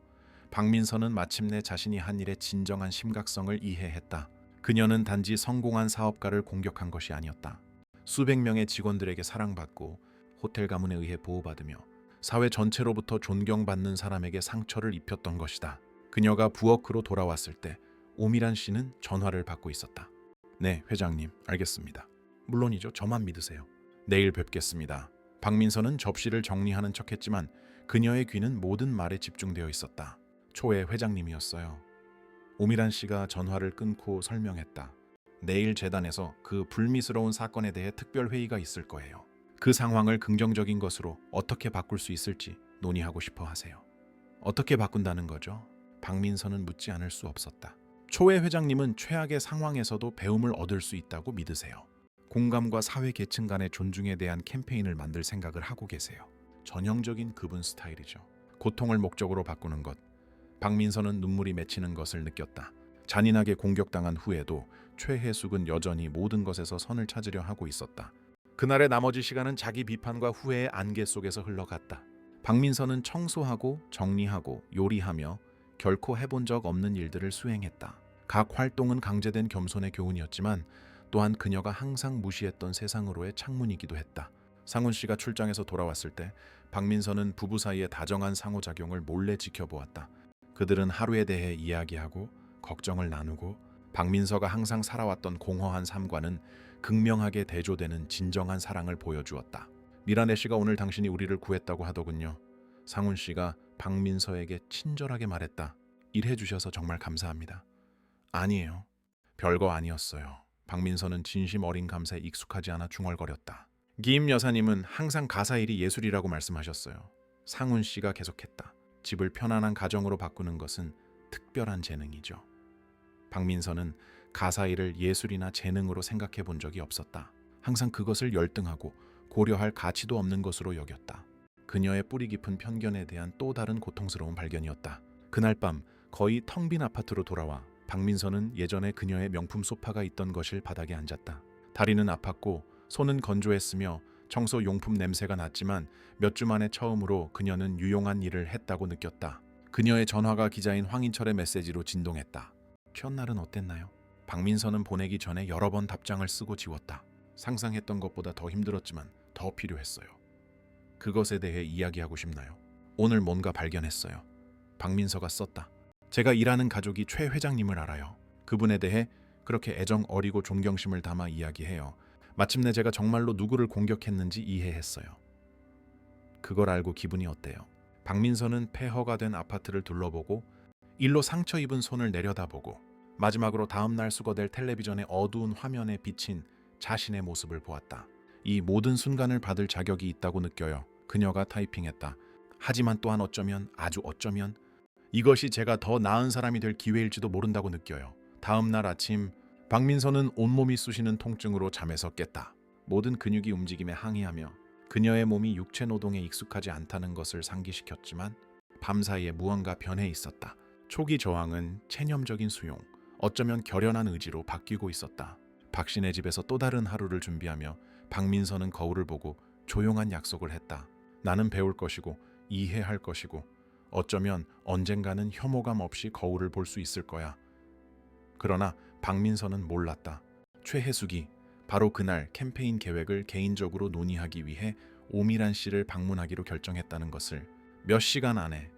박민서는 마침내 자신이 한 일의 진정한 심각성을 이해했다. 그녀는 단지 성공한 사업가를 공격한 것이 아니었다. 수백 명의 직원들에게 사랑받고 호텔 가문에 의해 보호받으며 사회 전체로부터 존경받는 사람에게 상처를 입혔던 것이다. 그녀가 부엌으로 돌아왔을 때 오미란 씨는 전화를 받고 있었다. 네, 회장님, 알겠습니다. 물론이죠. 저만 믿으세요. 내일 뵙겠습니다. 박민서는 접시를 정리하는 척했지만 그녀의 귀는 모든 말에 집중되어 있었다. 초의 회장님이었어요. 오미란 씨가 전화를 끊고 설명했다. 내일 재단에서 그 불미스러운 사건에 대해 특별 회의가 있을 거예요. 그 상황을 긍정적인 것으로 어떻게 바꿀 수 있을지 논의하고 싶어 하세요. 어떻게 바꾼다는 거죠? 박민서는 묻지 않을 수 없었다. 초회 회장님은 최악의 상황에서도 배움을 얻을 수 있다고 믿으세요. 공감과 사회 계층 간의 존중에 대한 캠페인을 만들 생각을 하고 계세요. 전형적인 그분 스타일이죠. 고통을 목적으로 바꾸는 것. 박민서는 눈물이 맺히는 것을 느꼈다. 잔인하게 공격당한 후에도 최혜숙은 여전히 모든 것에서 선을 찾으려 하고 있었다. 그날의 나머지 시간은 자기 비판과 후회의 안개 속에서 흘러갔다. 박민서는 청소하고 정리하고 요리하며 결코 해본 적 없는 일들을 수행했다. 각 활동은 강제된 겸손의 교훈이었지만 또한 그녀가 항상 무시했던 세상으로의 창문이기도 했다. 상훈 씨가 출장에서 돌아왔을 때 박민서는 부부 사이의 다정한 상호작용을 몰래 지켜보았다. 그들은 하루에 대해 이야기하고 걱정을 나누고 박민서가 항상 살아왔던 공허한 삶과는 극명하게 대조되는 진정한 사랑을 보여주었다. 미라네 씨가 오늘 당신이 우리를 구했다고 하더군요. 상훈 씨가 박민서에게 친절하게 말했다. 일해주셔서 정말 감사합니다. 아니에요. 별거 아니었어요. 박민서는 진심 어린 감사에 익숙하지 않아 중얼거렸다. 김 여사님은 항상 가사일이 예술이라고 말씀하셨어요. 상훈 씨가 계속했다. 집을 편안한 가정으로 바꾸는 것은 특별한 재능이죠. 박민서는 가사일을 예술이나 재능으로 생각해 본 적이 없었다. 항상 그것을 열등하고 고려할 가치도 없는 것으로 여겼다. 그녀의 뿌리 깊은 편견에 대한 또 다른 고통스러운 발견이었다. 그날 밤 거의 텅 빈 아파트로 돌아와 박민서는 예전에 그녀의 명품 소파가 있던 거실 바닥에 앉았다. 다리는 아팠고 손은 건조했으며 청소 용품 냄새가 났지만 몇 주 만에 처음으로 그녀는 유용한 일을 했다고 느꼈다. 그녀의 전화가 기자인 황인철의 메시지로 진동했다. 첫날은 어땠나요? 박민서는 보내기 전에 여러 번 답장을 쓰고 지웠다. 상상했던 것보다 더 힘들었지만 더 필요했어요. 그것에 대해 이야기하고 싶나요? 오늘 뭔가 발견했어요. 박민서가 썼다. 제가 일하는 가족이 최 회장님을 알아요. 그분에 대해 그렇게 애정 어리고 존경심을 담아 이야기해요. 마침내 제가 정말로 누구를 공격했는지 이해했어요. 그걸 알고 기분이 어때요? 박민서는 폐허가 된 아파트를 둘러보고 일로 상처 입은 손을 내려다보고 마지막으로 다음날 수거될 텔레비전의 어두운 화면에 비친 자신의 모습을 보았다. 이 모든 순간을 받을 자격이 있다고 느껴요. 그녀가 타이핑했다. 하지만 또한 어쩌면, 아주 어쩌면 이것이 제가 더 나은 사람이 될 기회일지도 모른다고 느껴요. 다음날 아침 박민서는 온몸이 쑤시는 통증으로 잠에서 깼다. 모든 근육이 움직임에 항의하며 그녀의 몸이 육체 노동에 익숙하지 않다는 것을 상기시켰지만 밤사이에 무언가 변해 있었다. 초기 저항은 체념적인 수용, 어쩌면 결연한 의지로 바뀌고 있었다. 박신의 집에서 또 다른 하루를 준비하며 박민서는 거울을 보고 조용한 약속을 했다. 나는 배울 것이고 이해할 것이고 어쩌면 언젠가는 혐오감 없이 거울을 볼 수 있을 거야. 그러나 박민서는 몰랐다. 최혜숙이 바로 그날 캠페인 계획을 개인적으로 논의하기 위해 오미란 씨를 방문하기로 결정했다는 것을. 몇 시간 안에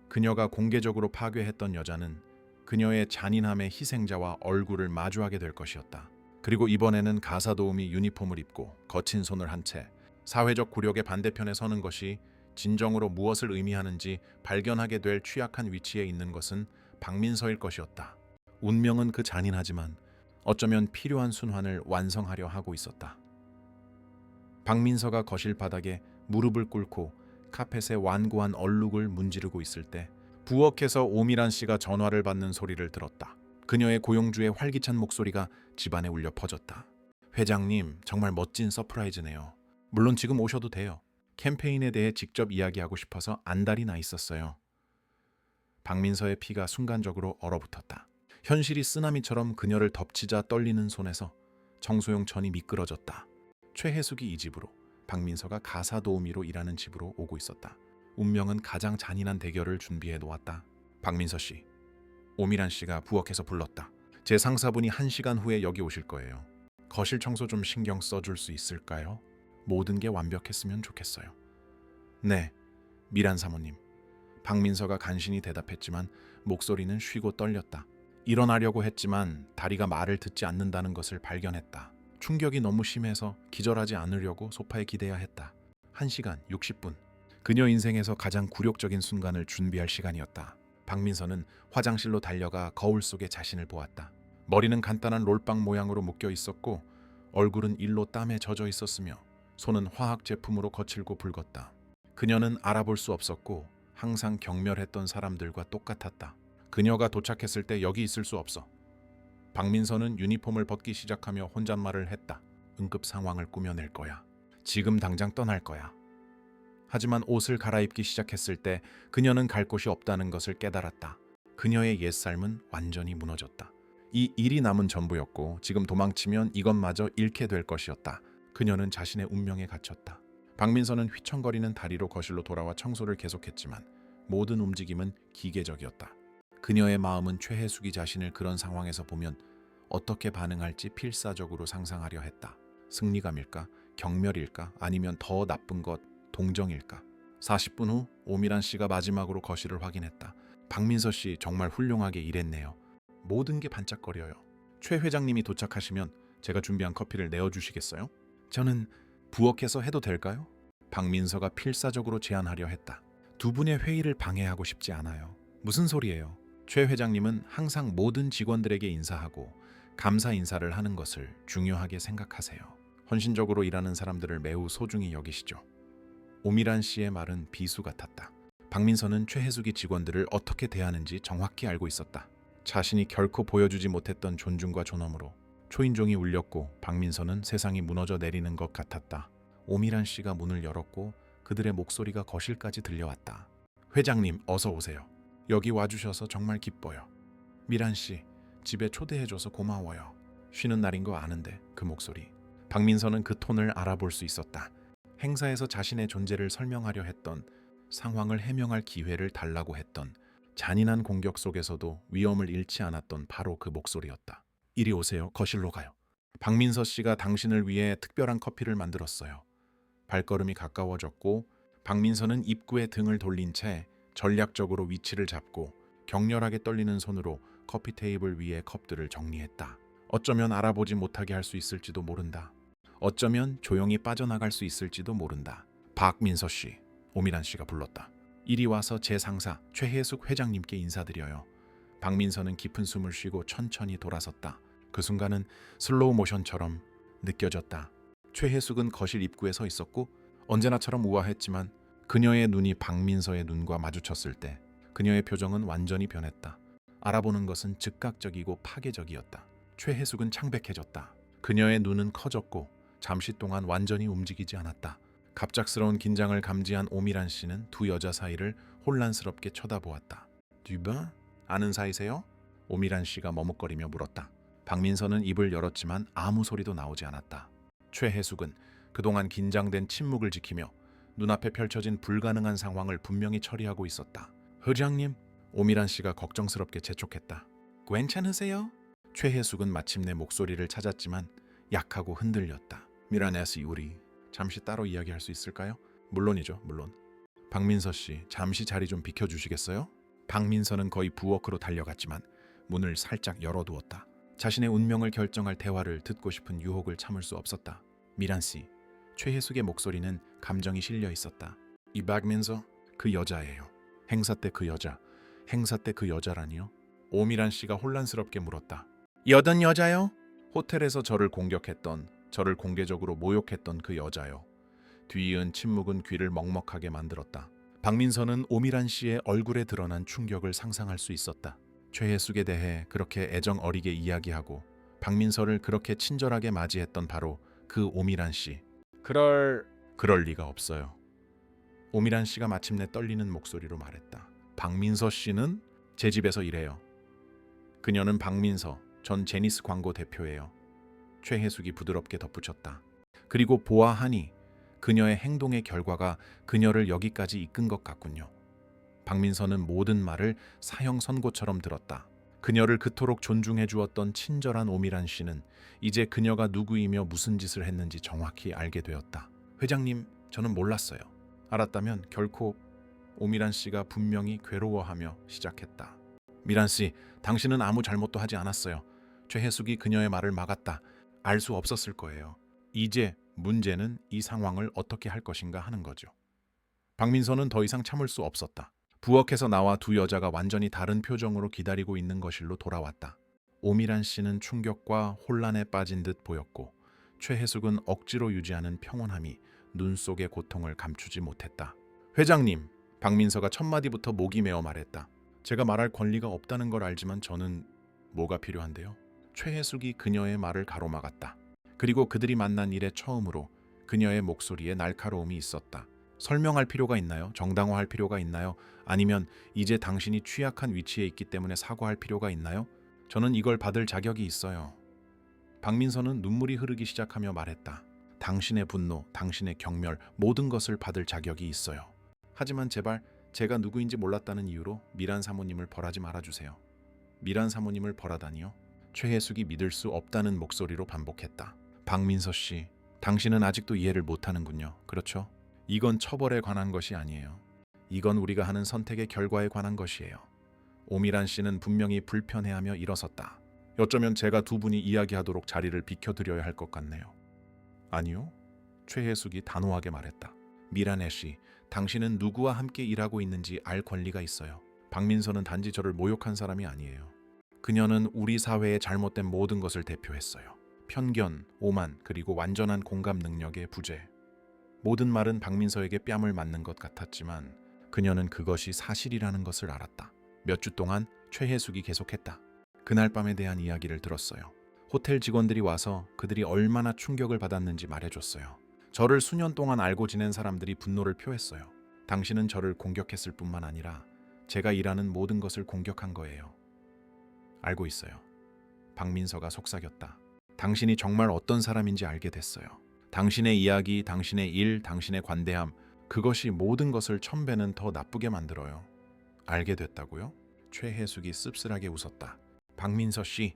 그녀가 공개적으로 파괴했던 여자는 그녀의 잔인함의 희생자와 얼굴을 마주하게 될 것이었다. 그리고 이번에는 가사도우미 유니폼을 입고 거친 손을 한 채 사회적 굴욕의 반대편에 서는 것이 진정으로 무엇을 의미하는지 발견하게 될 취약한 위치에 있는 것은 박민서일 것이었다. 운명은 그 잔인하지만 어쩌면 필요한 순환을 완성하려 하고 있었다. 박민서가 거실 바닥에 무릎을 꿇고 카펫에 완고한 얼룩을 문지르고 있을 때 부엌에서 오미란 씨가 전화를 받는 소리를 들었다. 그녀의 고용주의 활기찬 목소리가 집안에 울려 퍼졌다. 회장님, 정말 멋진 서프라이즈네요. 물론 지금 오셔도 돼요. 캠페인에 대해 직접 이야기하고 싶어서 안달이 나 있었어요. 박민서의 피가 순간적으로 얼어붙었다. 현실이 쓰나미처럼 그녀를 덮치자 떨리는 손에서 청소용 천이 미끄러졌다. 최혜숙이 이 집으로, 박민서가 가사 도우미로 일하는 집으로 오고 있었다. 운명은 가장 잔인한 대결을 준비해 놓았다. 박민서 씨, 오미란 씨가 부엌에서 불렀다. 제 상사분이 1시간 후에 여기 오실 거예요. 거실 청소 좀 신경 써줄 수 있을까요? 모든 게 완벽했으면 좋겠어요. 네, 미란 사모님. 박민서가 간신히 대답했지만 목소리는 쉬고 떨렸다. 일어나려고 했지만 다리가 말을 듣지 않는다는 것을 발견했다. 충격이 너무 심해서 기절하지 않으려고 소파에 기대야 했다. 1시간 60분. 그녀 인생에서 가장 굴욕적인 순간을 준비할 시간이었다. 박민서는 화장실로 달려가 거울 속에 자신을 보았다. 머리는 간단한 롤빵 모양으로 묶여 있었고 얼굴은 일로 땀에 젖어 있었으며 손은 화학 제품으로 거칠고 붉었다. 그녀는 알아볼 수 없었고 항상 경멸했던 사람들과 똑같았다. 그녀가 도착했을 때 여기 있을 수 없어. 박민서는 유니폼을 벗기 시작하며 혼잣말을 했다. 응급 상황을 꾸며낼 거야. 지금 당장 떠날 거야. 하지만 옷을 갈아입기 시작했을 때 그녀는 갈 곳이 없다는 것을 깨달았다. 그녀의 옛삶은 완전히 무너졌다. 이 일이 남은 전부였고 지금 도망치면 이것마저 잃게 될 것이었다. 그녀는 자신의 운명에 갇혔다. 박민서는 휘청거리는 다리로 거실로 돌아와 청소를 계속했지만 모든 움직임은 기계적이었다. 그녀의 마음은 최혜숙이 자신을 그런 상황에서 보면 어떻게 반응할지 필사적으로 상상하려 했다. 승리감일까? 경멸일까? 아니면 더 나쁜 것, 동정일까? 40분 후 오미란 씨가 마지막으로 거실을 확인했다. 박민서 씨 정말 훌륭하게 일했네요. 모든 게 반짝거려요. 최 회장님이 도착하시면 제가 준비한 커피를 내어주시겠어요? 저는 부엌에서 해도 될까요? 박민서가 필사적으로 제안하려 했다. 두 분의 회의를 방해하고 싶지 않아요. 무슨 소리예요? 최 회장님은 항상 모든 직원들에게 인사하고 감사 인사를 하는 것을 중요하게 생각하세요. 헌신적으로 일하는 사람들을 매우 소중히 여기시죠. 오미란 씨의 말은 비수 같았다. 박민서는 최혜숙이 직원들을 어떻게 대하는지 정확히 알고 있었다. 자신이 결코 보여주지 못했던 존중과 존엄으로 초인종이 울렸고 박민서는 세상이 무너져 내리는 것 같았다. 오미란 씨가 문을 열었고 그들의 목소리가 거실까지 들려왔다. 회장님, 어서 오세요. 여기 와주셔서 정말 기뻐요. 미란 씨, 집에 초대해줘서 고마워요. 쉬는 날인 거 아는데 그 목소리. 박민서는 그 톤을 알아볼 수 있었다. 행사에서 자신의 존재를 설명하려 했던, 상황을 해명할 기회를 달라고 했던, 잔인한 공격 속에서도 위험을 잃지 않았던 바로 그 목소리였다. 이리 오세요. 거실로 가요. 박민서 씨가 당신을 위해 특별한 커피를 만들었어요. 발걸음이 가까워졌고 박민서는 입구에 등을 돌린 채 전략적으로 위치를 잡고 격렬하게 떨리는 손으로 커피 테이블 위에 컵들을 정리했다. 어쩌면 알아보지 못하게 할 수 있을지도 모른다. 어쩌면 조용히 빠져나갈 수 있을지도 모른다. 박민서 씨, 오미란 씨가 불렀다. 이리 와서 제 상사 최혜숙 회장님께 인사드려요. 박민서는 깊은 숨을 쉬고 천천히 돌아섰다. 그 순간은 슬로우 모션처럼 느껴졌다. 최혜숙은 거실 입구에 서 있었고 언제나처럼 우아했지만 그녀의 눈이 박민서의 눈과 마주쳤을 때 그녀의 표정은 완전히 변했다. 알아보는 것은 즉각적이고 파괴적이었다. 최혜숙은 창백해졌다. 그녀의 눈은 커졌고 잠시 동안 완전히 움직이지 않았다. 갑작스러운 긴장을 감지한 오미란 씨는 두 여자 사이를 혼란스럽게 쳐다보았다. 듀바? 아는 사이세요? 오미란 씨가 머뭇거리며 물었다. 박민서는 입을 열었지만 아무 소리도 나오지 않았다. 최혜숙은 그동안 긴장된 침묵을 지키며 눈앞에 펼쳐진 불가능한 상황을 분명히 처리하고 있었다. 회장님, 오미란 씨가 걱정스럽게 재촉했다. 괜찮으세요? 최혜숙은 마침내 목소리를 찾았지만 약하고 흔들렸다. 미라네스 우리 잠시 따로 이야기할 수 있을까요? 물론이죠, 물론. 박민서 씨, 잠시 자리 좀 비켜주시겠어요? 박민서는 거의 부엌으로 달려갔지만 문을 살짝 열어두었다. 자신의 운명을 결정할 대화를 듣고 싶은 유혹을 참을 수 없었다. 미란 씨, 최혜숙의 목소리는 감정이 실려 있었다. 이 박민서, 그 여자예요. 행사 때 그 여자, 행사 때 그 여자라니요? 오미란 씨가 혼란스럽게 물었다. 여던 여자요? 호텔에서 저를 공격했던, 저를 공개적으로 모욕했던 그 여자요. 뒤이은 침묵은 귀를 먹먹하게 만들었다. 박민서는 오미란 씨의 얼굴에 드러난 충격을 상상할 수 있었다. 최혜숙에 대해 그렇게 애정 어리게 이야기하고 박민서를 그렇게 친절하게 맞이했던 바로 그 오미란 씨. 그럴 리가 없어요. 오미란 씨가 마침내 떨리는 목소리로 말했다. 박민서 씨는 제 집에서 일해요. 그녀는 박민서 전 제니스 광고 대표예요. 최혜숙이 부드럽게 덧붙였다. 그리고 보아하니 그녀의 행동의 결과가 그녀를 여기까지 이끈 것 같군요. 박민서는 모든 말을 사형 선고처럼 들었다. 그녀를 그토록 존중해 주었던 친절한 오미란 씨는 이제 그녀가 누구이며 무슨 짓을 했는지 정확히 알게 되었다. 회장님, 저는 몰랐어요. 알았다면 결코... 오미란 씨가 분명히 괴로워하며 시작했다. 미란 씨, 당신은 아무 잘못도 하지 않았어요. 최혜숙이 그녀의 말을 막았다. 알 수 없었을 거예요. 이제 문제는 이 상황을 어떻게 할 것인가 하는 거죠. 박민서는 더 이상 참을 수 없었다. 부엌에서 나와 두 여자가 완전히 다른 표정으로 기다리고 있는 거실로 돌아왔다. 오미란 씨는 충격과 혼란에 빠진 듯 보였고 최혜숙은 억지로 유지하는 평온함이 눈 속의 고통을 감추지 못했다. 회장님, 박민서가 첫 마디부터 목이 메어 말했다. 제가 말할 권리가 없다는 걸 알지만 저는 뭐가 필요한데요? 최혜숙이 그녀의 말을 가로막았다. 그리고 그들이 만난 이래 처음으로 그녀의 목소리에 날카로움이 있었다. 설명할 필요가 있나요? 정당화할 필요가 있나요? 아니면 이제 당신이 취약한 위치에 있기 때문에 사과할 필요가 있나요? 저는 이걸 받을 자격이 있어요. 박민서는 눈물이 흐르기 시작하며 말했다. 당신의 분노, 당신의 경멸, 모든 것을 받을 자격이 있어요. 하지만 제발 제가 누구인지 몰랐다는 이유로 미란 사모님을 벌하지 말아주세요. 미란 사모님을 벌하다니요? 최혜숙이 믿을 수 없다는 목소리로 반복했다. 박민서 씨, 당신은 아직도 이해를 못하는군요. 그렇죠? 이건 처벌에 관한 것이 아니에요. 이건 우리가 하는 선택의 결과에 관한 것이에요. 오미란 씨는 분명히 불편해하며 일어섰다. 어쩌면 제가 두 분이 이야기하도록 자리를 비켜드려야 할 것 같네요. 아니요. 최혜숙이 단호하게 말했다. 미란애 씨, 당신은 누구와 함께 일하고 있는지 알 권리가 있어요. 박민서는 단지 저를 모욕한 사람이 아니에요. 그녀는 우리 사회의 잘못된 모든 것을 대표했어요. 편견, 오만, 그리고 완전한 공감 능력의 부재. 모든 말은 박민서에게 뺨을 맞는 것 같았지만 그녀는 그것이 사실이라는 것을 알았다. 몇 주 동안 최혜숙이 계속했다. 그날 밤에 대한 이야기를 들었어요. 호텔 직원들이 와서 그들이 얼마나 충격을 받았는지 말해줬어요. 저를 수년 동안 알고 지낸 사람들이 분노를 표했어요. 당신은 저를 공격했을 뿐만 아니라 제가 일하는 모든 것을 공격한 거예요. 알고 있어요. 박민서가 속삭였다. 당신이 정말 어떤 사람인지 알게 됐어요. 당신의 이야기, 당신의 일, 당신의 관대함, 그것이 모든 것을 1000배는 더 나쁘게 만들어요. 알게 됐다고요? 최혜숙이 씁쓸하게 웃었다. 박민서 씨,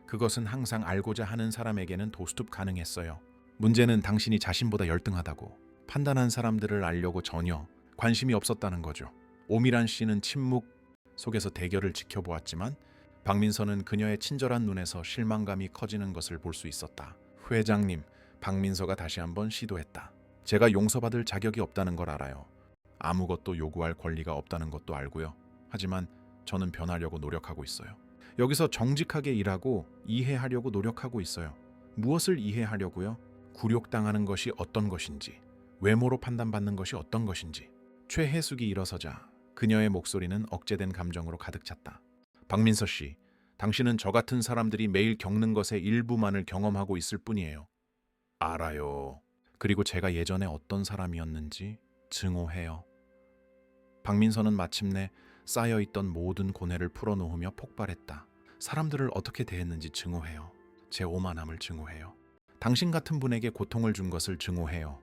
그것은 항상 알고자 하는 사람에게는 도스톱 가능했어요. 문제는 당신이 자신보다 열등하다고 판단한 사람들을 알려고 전혀 관심이 없었다는 거죠. 오미란 씨는 침묵 속에서 대결을 지켜보았지만 박민서는 그녀의 친절한 눈에서 실망감이 커지는 것을 볼 수 있었다. 회장님, 박민서가 다시 한번 시도했다. 제가 용서받을 자격이 없다는 걸 알아요. 아무것도 요구할 권리가 없다는 것도 알고요. 하지만 저는 변하려고 노력하고 있어요. 여기서 정직하게 일하고 이해하려고 노력하고 있어요. 무엇을 이해하려고요? 굴욕당하는 것이 어떤 것인지, 외모로 판단받는 것이 어떤 것인지. 최혜숙이 일어서자 그녀의 목소리는 억제된 감정으로 가득 찼다. 박민서 씨, 당신은 저 같은 사람들이 매일 겪는 것의 일부만을 경험하고 있을 뿐이에요. 알아요. 그리고 제가 예전에 어떤 사람이었는지 증오해요. 박민서는 마침내 쌓여있던 모든 고뇌를 풀어놓으며 폭발했다. 사람들을 어떻게 대했는지 증오해요. 제 오만함을 증오해요. 당신 같은 분에게 고통을 준 것을 증오해요.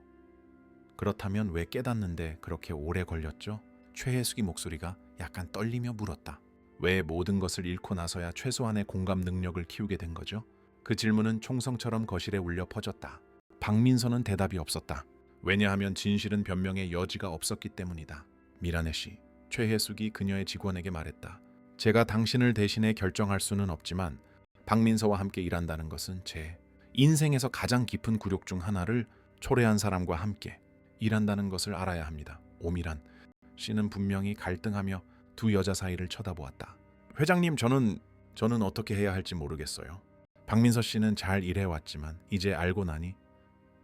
그렇다면 왜 깨닫는데 그렇게 오래 걸렸죠? 최혜숙이 목소리가 약간 떨리며 물었다. 왜 모든 것을 잃고 나서야 최소한의 공감 능력을 키우게 된 거죠? 그 질문은 총성처럼 거실에 울려 퍼졌다. 박민서는 대답이 없었다. 왜냐하면 진실은 변명의 여지가 없었기 때문이다. 미라네 씨, 최혜숙이 그녀의 직원에게 말했다. 제가 당신을 대신해 결정할 수는 없지만 박민서와 함께 일한다는 것은 제 인생에서 가장 깊은 굴욕 중 하나를 초래한 사람과 함께 일한다는 것을 알아야 합니다. 오미란 씨는 분명히 갈등하며 두 여자 사이를 쳐다보았다. 회장님, 저는 어떻게 해야 할지 모르겠어요. 박민서 씨는 잘 일해왔지만 이제 알고 나니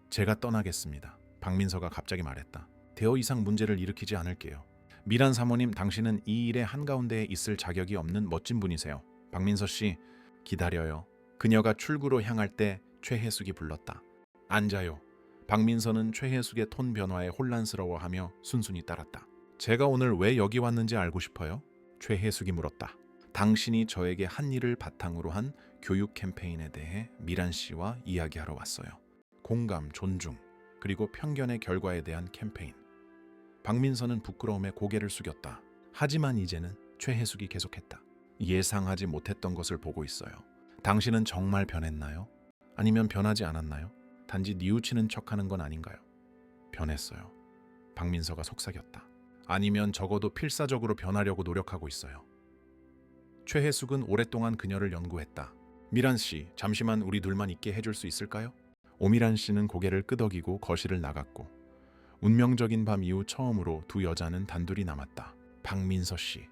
제가 떠나겠습니다. 박민서가 갑자기 말했다. 더 이상 문제를 일으키지 않을게요. 미란 사모님, 당신은 이 일의 한가운데에 있을 자격이 없는 멋진 분이세요. 박민서 씨, 기다려요. 그녀가 출구로 향할 때 최혜숙이 불렀다. 앉아요. 박민서는 최혜숙의 톤 변화에 혼란스러워하며 순순히 따랐다. 제가 오늘 왜 여기 왔는지 알고 싶어요? 최혜숙이 물었다. 당신이 저에게 한 일을 바탕으로 한 교육 캠페인에 대해 미란 씨와 이야기하러 왔어요. 공감, 존중, 그리고 편견의 결과에 대한 캠페인. 박민서는 부끄러움에 고개를 숙였다. 하지만 이제는 최혜숙이 계속했다. 예상하지 못했던 것을 보고 있어요. 당신은 정말 변했나요? 아니면 변하지 않았나요? 단지 뉘우치는 척하는 건 아닌가요? 변했어요. 박민서가 속삭였다. 아니면 적어도 필사적으로 변하려고 노력하고 있어요. 최혜숙은 오랫동안 그녀를 연구했다. 미란 씨, 잠시만 우리 둘만 있게 해줄 수 있을까요? 오미란 씨는 고개를 끄덕이고 거실을 나갔고 운명적인 밤 이후 처음으로 두 여자는 단둘이 남았다. 박민서 씨,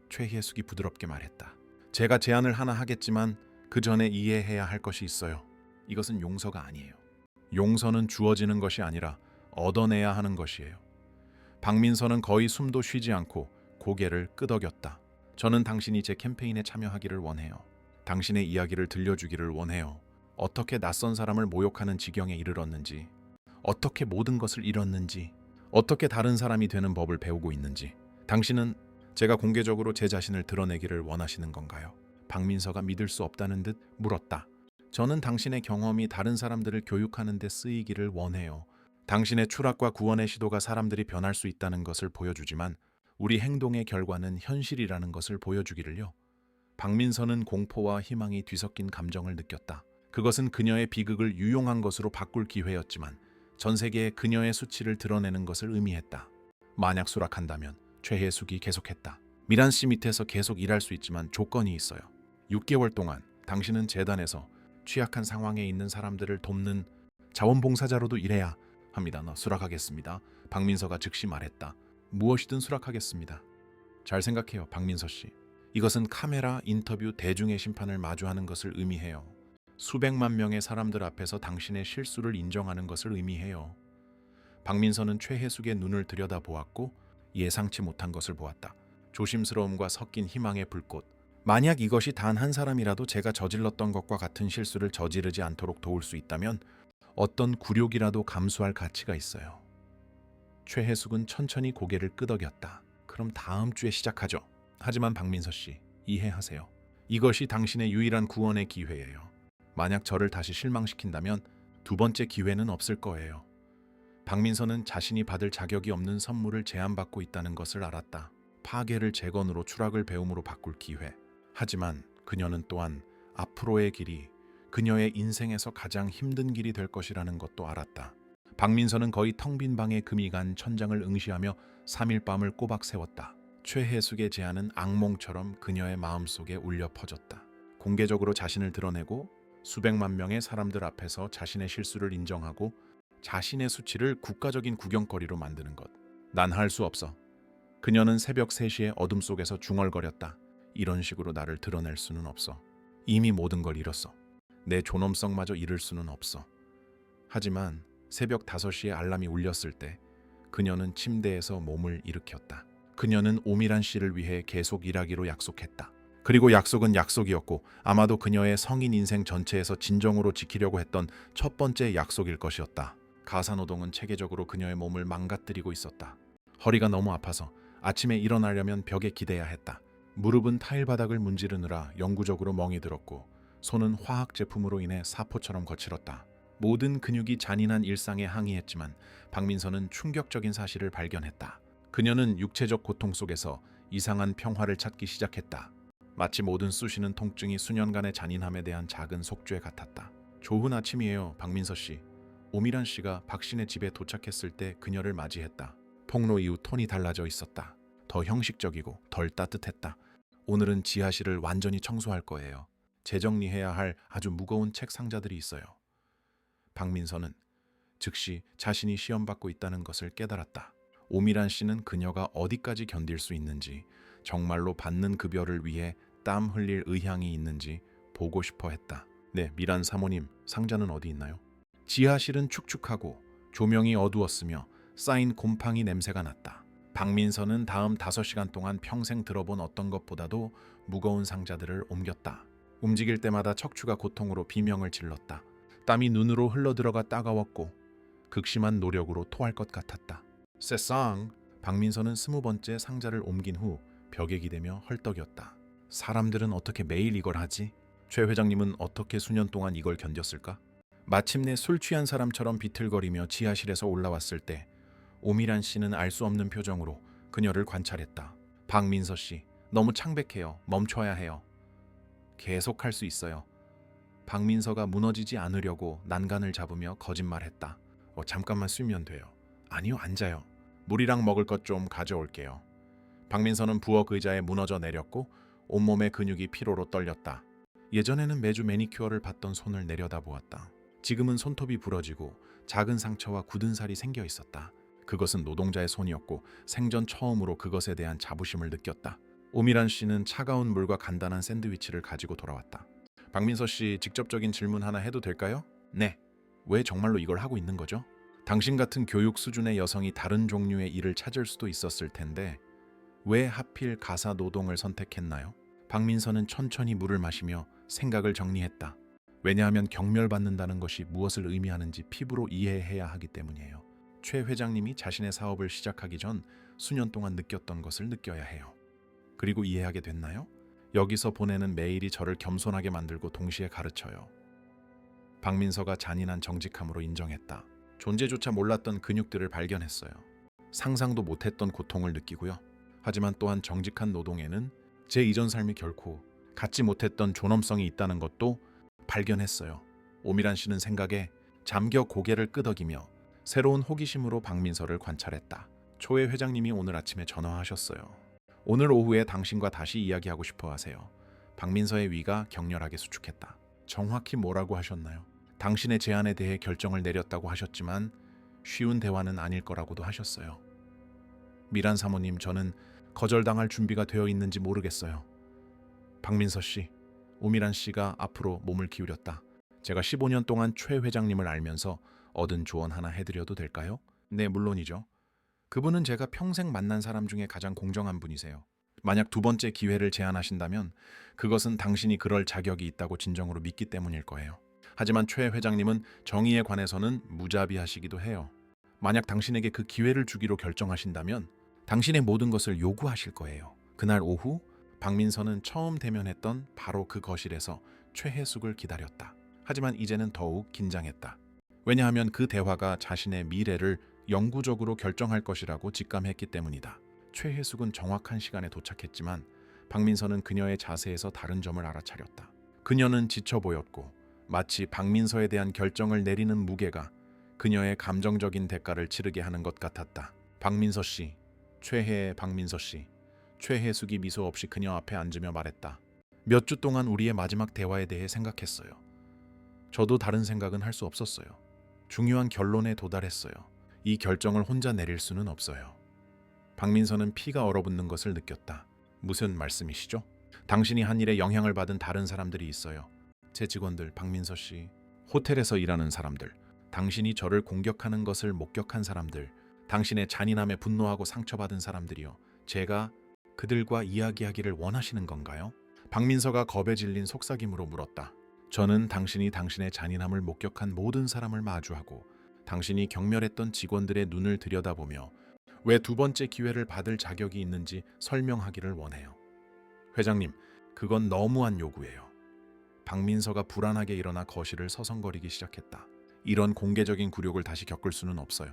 최혜숙이 부드럽게 말했다. 제가 제안을 하나 하겠지만 그 전에 이해해야 할 것이 있어요. 이것은 용서가 아니에요. 용서는 주어지는 것이 아니라 얻어내야 하는 것이에요. 박민서는 거의 숨도 쉬지 않고 고개를 끄덕였다. 저는 당신이 제 캠페인에 참여하기를 원해요. 당신의 이야기를 들려주기를 원해요. 어떻게 낯선 사람을 모욕하는 지경에 이르렀는지, 어떻게 모든 것을 잃었는지, 어떻게 다른 사람이 되는 법을 배우고 있는지. 당신은 제가 공개적으로 제 자신을 드러내기를 원하시는 건가요? 박민서가 믿을 수 없다는 듯 물었다. 저는 당신의 경험이 다른 사람들을 교육하는 데 쓰이기를 원해요. 당신의 추락과 구원의 시도가 사람들이 변할 수 있다는 것을 보여주지만 우리 행동의 결과는 현실이라는 것을 보여주기를요. 박민서는 공포와 희망이 뒤섞인 감정을 느꼈다. 그것은 그녀의 비극을 유용한 것으로 바꿀 기회였지만 전 세계에 그녀의 수치를 드러내는 것을 의미했다. 만약 수락한다면 최혜숙이 계속했다. 미란 씨 밑에서 계속 일할 수 있지만 조건이 있어요. 6개월 동안 당신은 재단에서 취약한 상황에 있는 사람들을 돕는 자원봉사자로도 일해야 합니다. 수락하겠습니다. 박민서가 즉시 말했다. 무엇이든 수락하겠습니다. 잘 생각해요, 박민서 씨. 이것은 카메라, 인터뷰, 대중의 심판을 마주하는 것을 의미해요. 수백만 명의 사람들 앞에서 당신의 실수를 인정하는 것을 의미해요. 박민서는 최혜숙의 눈을 들여다보았고 예상치 못한 것을 보았다. 조심스러움과 섞인 희망의 불꽃. 만약 이것이 단 한 사람이라도 제가 저질렀던 것과 같은 실수를 저지르지 않도록 도울 수 있다면 어떤 굴욕이라도 감수할 가치가 있어요. 최혜숙은 천천히 고개를 끄덕였다. 그럼 다음 주에 시작하죠. 하지만 박민서 씨, 이해하세요. 이것이 당신의 유일한 구원의 기회예요. 만약 저를 다시 실망시킨다면 두 번째 기회는 없을 거예요. 박민서는 자신이 받을 자격이 없는 선물을 제안받고 있다는 것을 알았다. 파괴를 재건으로 추락을 배움으로 바꿀 기회. 하지만 그녀는 또한 앞으로의 길이 그녀의 인생에서 가장 힘든 길이 될 것이라는 것도 알았다. 박민서는 거의 텅 빈 방에 금이 간 천장을 응시하며 3일 밤을 꼬박 세웠다. 최혜숙의 제안은 악몽처럼 그녀의 마음속에 울려 퍼졌다. 공개적으로 자신을 드러내고 수백만 명의 사람들 앞에서 자신의 실수를 인정하고 자신의 수치를 국가적인 구경거리로 만드는 것. 난 할 수 없어. 그녀는 새벽 3시에 어둠 속에서 중얼거렸다. 이런 식으로 나를 드러낼 수는 없어. 이미 모든 걸 잃었어. 내 존엄성마저 잃을 수는 없어. 하지만 새벽 5시에 알람이 울렸을 때 그녀는 침대에서 몸을 일으켰다. 그녀는 오미란 씨를 위해 계속 일하기로 약속했다. 그리고 약속은 약속이었고 아마도 그녀의 성인 인생 전체에서 진정으로 지키려고 했던 첫 번째 약속일 것이었다. 가사노동은 체계적으로 그녀의 몸을 망가뜨리고 있었다. 허리가 너무 아파서 아침에 일어나려면 벽에 기대야 했다. 무릎은 타일 바닥을 문지르느라 영구적으로 멍이 들었고 손은 화학 제품으로 인해 사포처럼 거칠었다. 모든 근육이 잔인한 일상에 항의했지만 박민서는 충격적인 사실을 발견했다. 그녀는 육체적 고통 속에서 이상한 평화를 찾기 시작했다. 마치 모든 쑤시는 통증이 수년간의 잔인함에 대한 작은 속죄 같았다. 좋은 아침이에요, 박민서 씨. 오미란 씨가 박신의 집에 도착했을 때 그녀를 맞이했다. 폭로 이후 톤이 달라져 있었다. 더 형식적이고 덜 따뜻했다. 오늘은 지하실을 완전히 청소할 거예요. 재정리해야 할 아주 무거운 책 상자들이 있어요. 박민서는 즉시 자신이 시험받고 있다는 것을 깨달았다. 오미란 씨는 그녀가 어디까지 견딜 수 있는지, 정말로 받는 급여를 위해 땀 흘릴 의향이 있는지 보고 싶어 했다. 네, 미란 사모님, 상자는 어디 있나요? 지하실은 축축하고 조명이 어두웠으며 쌓인 곰팡이 냄새가 났다. 박민서는 다음 5시간 동안 평생 들어본 어떤 것보다도 무거운 상자들을 옮겼다. 움직일 때마다 척추가 고통으로 비명을 질렀다. 땀이 눈으로 흘러들어가 따가웠고 극심한 노력으로 토할 것 같았다. 세상! 박민서는 20번째 상자를 옮긴 후 벽에 기대며 헐떡였다. 사람들은 어떻게 매일 이걸 하지? 최 회장님은 어떻게 수년 동안 이걸 견뎠을까? 마침내 술 취한 사람처럼 비틀거리며 지하실에서 올라왔을 때 오미란 씨는 알 수 없는 표정으로 그녀를 관찰했다. 박민서 씨, 너무 창백해요. 멈춰야 해요. 계속할 수 있어요. 박민서가 무너지지 않으려고 난간을 잡으며 거짓말했다. 잠깐만 쉬면 돼요. 아니요, 앉아요. 물이랑 먹을 것 좀 가져올게요. 박민서는 부엌 의자에 무너져 내렸고 온몸의 근육이 피로로 떨렸다. 예전에는 매주 매니큐어를 받던 손을 내려다보았다. 지금은 손톱이 부러지고 작은 상처와 굳은 살이 생겨 있었다. 그것은 노동자의 손이었고 생전 처음으로 그것에 대한 자부심을 느꼈다. 오미란 씨는 차가운 물과 간단한 샌드위치를 가지고 돌아왔다. 박민서 씨, 직접적인 질문 하나 해도 될까요? 네. 왜 정말로 이걸 하고 있는 거죠? 당신 같은 교육 수준의 여성이 다른 종류의 일을 찾을 수도 있었을 텐데 왜 하필 가사 노동을 선택했나요? 박민서는 천천히 물을 마시며 생각을 정리했다. 왜냐하면 경멸받는다는 것이 무엇을 의미하는지 피부로 이해해야 하기 때문이에요. 최 회장님이 자신의 사업을 시작하기 전 수년 동안 느꼈던 것을 느껴야 해요. 그리고 이해하게 됐나요? 여기서 보내는 메일이 저를 겸손하게 만들고 동시에 가르쳐요. 박민서가 잔인한 정직함으로 인정했다. 존재조차 몰랐던 근육들을 발견했어요. 상상도 못했던 고통을 느끼고요. 하지만 또한 정직한 노동에는 제 이전 삶이 결코 갖지 못했던 존엄성이 있다는 것도 발견했어요. 오미란 씨는 생각에 잠겨 고개를 끄덕이며 새로운 호기심으로 박민서를 관찰했다. 초회 회장님이 오늘 아침에 전화하셨어요. 오늘 오후에 당신과 다시 이야기하고 싶어 하세요. 박민서의 위가 격렬하게 수축했다. 정확히 뭐라고 하셨나요? 당신의 제안에 대해 결정을 내렸다고 하셨지만 쉬운 대화는 아닐 거라고도 하셨어요. 미란 사모님, 저는 거절당할 준비가 되어 있는지 모르겠어요. 박민서 씨, 오미란 씨가 앞으로 몸을 기울였다. 제가 15년 동안 최 회장님을 알면서 얻은 조언 하나 해드려도 될까요? 네, 물론이죠. 그분은 제가 평생 만난 사람 중에 가장 공정한 분이세요. 만약 두 번째 기회를 제안하신다면 그것은 당신이 그럴 자격이 있다고 진정으로 믿기 때문일 거예요. 하지만 최 회장님은 정의에 관해서는 무자비하시기도 해요. 만약 당신에게 그 기회를 주기로 결정하신다면 당신의 모든 것을 요구하실 거예요. 그날 오후 박민서는 처음 대면했던 바로 그 거실에서 최혜숙을 기다렸다. 하지만 이제는 더욱 긴장했다. 왜냐하면 그 대화가 자신의 미래를 영구적으로 결정할 것이라고 직감했기 때문이다. 최혜숙은 정확한 시간에 도착했지만 박민서는 그녀의 자세에서 다른 점을 알아차렸다. 그녀는 지쳐 보였고 마치 박민서에 대한 결정을 내리는 무게가 그녀의 감정적인 대가를 치르게 하는 것 같았다. 박민서 씨, 최혜의 박민서 씨. 최혜숙이 미소 없이 그녀 앞에 앉으며 말했다. 몇 주 동안 우리의 마지막 대화에 대해 생각했어요. 저도 다른 생각은 할 수 없었어요. 중요한 결론에 도달했어요. 이 결정을 혼자 내릴 수는 없어요. 박민서는 피가 얼어붙는 것을 느꼈다. 무슨 말씀이시죠? 당신이 한 일에 영향을 받은 다른 사람들이 있어요. 제 직원들, 박민서 씨, 호텔에서 일하는 사람들, 당신이 저를 공격하는 것을 목격한 사람들, 당신의 잔인함에 분노하고 상처받은 사람들이요. 제가 그들과 이야기하기를 원하시는 건가요? 박민서가 겁에 질린 속삭임으로 물었다. 저는 당신이 당신의 잔인함을 목격한 모든 사람을 마주하고 당신이 경멸했던 직원들의 눈을 들여다보며 왜 두 번째 기회를 받을 자격이 있는지 설명하기를 원해요. 회장님, 그건 너무한 요구예요. 박민서가 불안하게 일어나 거실을 서성거리기 시작했다. 이런 공개적인 굴욕을 다시 겪을 수는 없어요.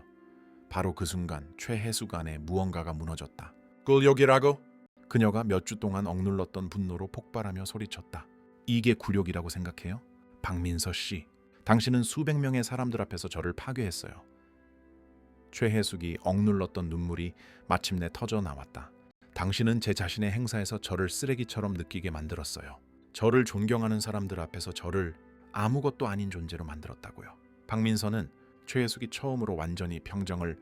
바로 그 순간 최혜숙 안에 무언가가 무너졌다. 굴욕이라고? 그녀가 몇 주 동안 억눌렀던 분노로 폭발하며 소리쳤다. 이게 굴욕이라고 생각해요? 박민서 씨, 당신은 수백 명의 사람들 앞에서 저를 파괴했어요. 최혜숙이 억눌렀던 눈물이 마침내 터져 나왔다. 당신은 제 자신의 행사에서 저를 쓰레기처럼 느끼게 만들었어요. 저를 존경하는 사람들 앞에서 저를 아무것도 아닌 존재로 만들었다고요. 박민서는 최혜숙이 처음으로 완전히 평정을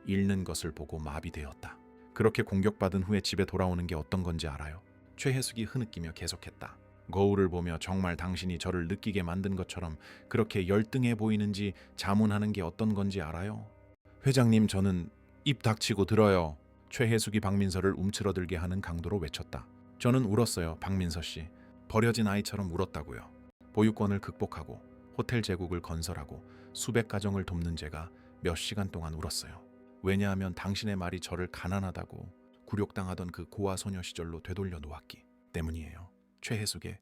잃는 것을 보고 마비되었다. 그렇게 공격받은 후에 집에 돌아오는 게 어떤 건지 알아요? 최혜숙이 흐느끼며 계속했다. 거울을 보며 정말 당신이 저를 느끼게 만든 것처럼 그렇게 열등해 보이는지 자문하는 게 어떤 건지 알아요? 회장님, 저는 입 닥치고 들어요. 최혜숙이 박민서를 움츠러들게 하는 강도로 외쳤다. 저는 울었어요, 박민서 씨. 버려진 아이처럼 울었다고요. 보유권을 극복하고 호텔 제국을 건설하고 수백 가정을 돕는 제가 몇 시간 동안 울었어요. 왜냐하면 당신의 말이 저를 가난하다고 굴욕당하던 그 고아 소녀 시절로 되돌려 놓았기 때문이에요. 최혜숙의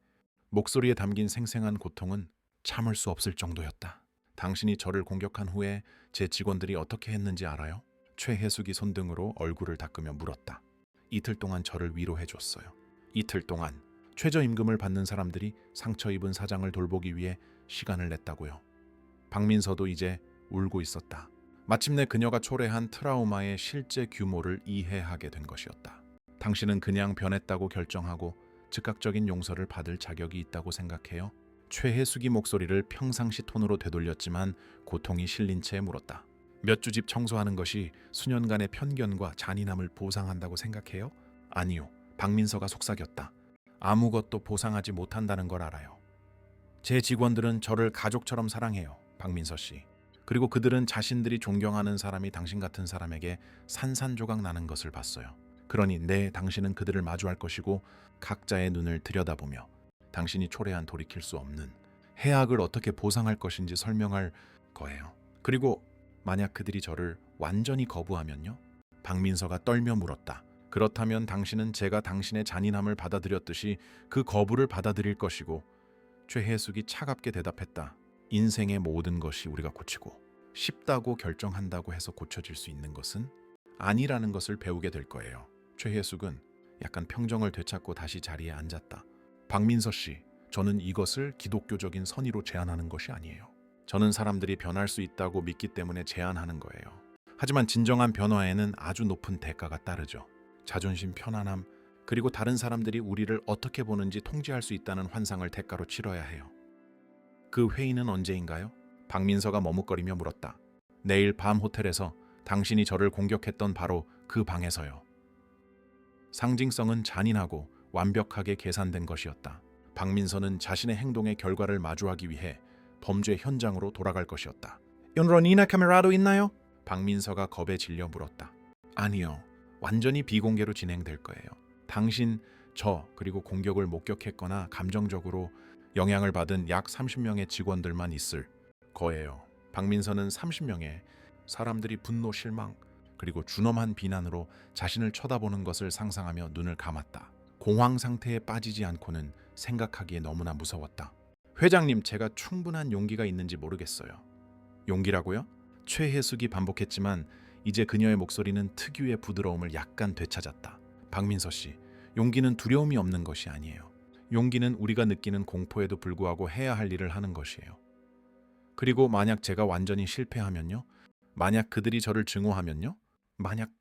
목소리에 담긴 생생한 고통은 참을 수 없을 정도였다. 당신이 저를 공격한 후에 제 직원들이 어떻게 했는지 알아요? 최혜숙이 손등으로 얼굴을 닦으며 물었다. 이틀 동안 저를 위로해줬어요. 이틀 동안 최저임금을 받는 사람들이 상처 입은 사장을 돌보기 위해 시간을 냈다고요. 박민서도 이제 울고 있었다. 마침내 그녀가 초래한 트라우마의 실제 규모를 이해하게 된 것이었다. 당신은 그냥 변했다고 결정하고 즉각적인 용서를 받을 자격이 있다고 생각해요? 최혜숙이 목소리를 평상시 톤으로 되돌렸지만 고통이 실린 채 물었다. 몇 주 집 청소하는 것이 수년간의 편견과 잔인함을 보상한다고 생각해요? 아니요. 박민서가 속삭였다. 아무것도 보상하지 못한다는 걸 알아요. 제 직원들은 저를 가족처럼 사랑해요, 박민서 씨. 그리고 그들은 자신들이 존경하는 사람이 당신 같은 사람에게 산산조각 나는 것을 봤어요. 그러니 당신은 그들을 마주할 것이고 각자의 눈을 들여다보며 당신이 초래한 돌이킬 수 없는 해악을 어떻게 보상할 것인지 설명할 거예요. 그리고 만약 그들이 저를 완전히 거부하면요? 박민서가 떨며 물었다. 그렇다면 당신은 제가 당신의 잔인함을 받아들였듯이 그 거부를 받아들일 것이고 최혜숙이 차갑게 대답했다. 인생의 모든 것이 우리가 고치고 쉽다고 결정한다고 해서 고쳐질 수 있는 것은 아니라는 것을 배우게 될 거예요. 최혜숙은 약간 평정을 되찾고 다시 자리에 앉았다. 박민서 씨, 저는 이것을 기독교적인 선의로 제안하는 것이 아니에요. 저는 사람들이 변할 수 있다고 믿기 때문에 제안하는 거예요. 하지만 진정한 변화에는 아주 높은 대가가 따르죠. 자존심, 편안함, 그리고 다른 사람들이 우리를 어떻게 보는지 통제할 수 있다는 환상을 대가로 치러야 해요. 그 회의는 언제인가요? 박민서가 머뭇거리며 물었다. 내일 밤 호텔에서 당신이 저를 공격했던 바로 그 방에서요. 상징성은 잔인하고 완벽하게 계산된 것이었다. 박민서는 자신의 행동의 결과를 마주하기 위해 범죄 현장으로 돌아갈 것이었다. 연론이나 카메라도 있나요? 박민서가 겁에 질려 물었다. 아니요. 완전히 비공개로 진행될 거예요. 당신, 저, 그리고 공격을 목격했거나 감정적으로 영향을 받은 약 30명의 직원들만 있을 거예요. 박민서는 30명의 사람들이 분노, 실망, 그리고 준엄한 비난으로 자신을 쳐다보는 것을 상상하며 눈을 감았다. 공황 상태에 빠지지 않고는 생각하기에 너무나 무서웠다. 회장님, 제가 충분한 용기가 있는지 모르겠어요. 용기라고요? 최혜숙이 반복했지만 이제 그녀의 목소리는 특유의 부드러움을 약간 되찾았다. 박민서 씨, 용기는 두려움이 없는 것이 아니에요. 용기는 우리가 느끼는 공포에도 불구하고 해야 할 일을 하는 것이에요. 그리고 만약 제가 완전히 실패하면요? 만약 그들이 저를 증오하면요? 만약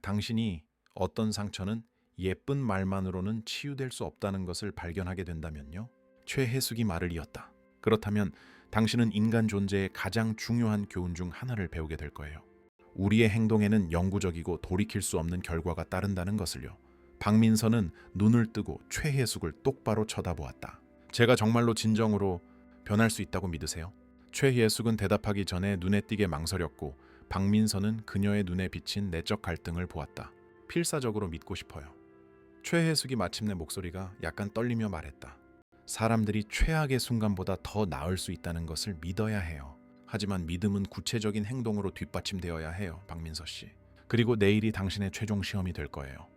당신이 어떤 상처는 예쁜 말만으로는 치유될 수 없다는 것을 발견하게 된다면요? 최혜숙이 말을 이었다. 그렇다면 당신은 인간 존재의 가장 중요한 교훈 중 하나를 배우게 될 거예요. 우리의 행동에는 영구적이고 돌이킬 수 없는 결과가 따른다는 것을요. 박민서는 눈을 뜨고 최혜숙을 똑바로 쳐다보았다. 제가 정말로 진정으로 변할 수 있다고 믿으세요? 최혜숙은 대답하기 전에 눈에 띄게 망설였고 박민서는 그녀의 눈에 비친 내적 갈등을 보았다. 필사적으로 믿고 싶어요. 최혜숙이 마침내 목소리가 약간 떨리며 말했다. 사람들이 최악의 순간보다 더 나을 수 있다는 것을 믿어야 해요. 하지만 믿음은 구체적인 행동으로 뒷받침되어야 해요, 박민서 씨. 그리고 내일이 당신의 최종 시험이 될 거예요.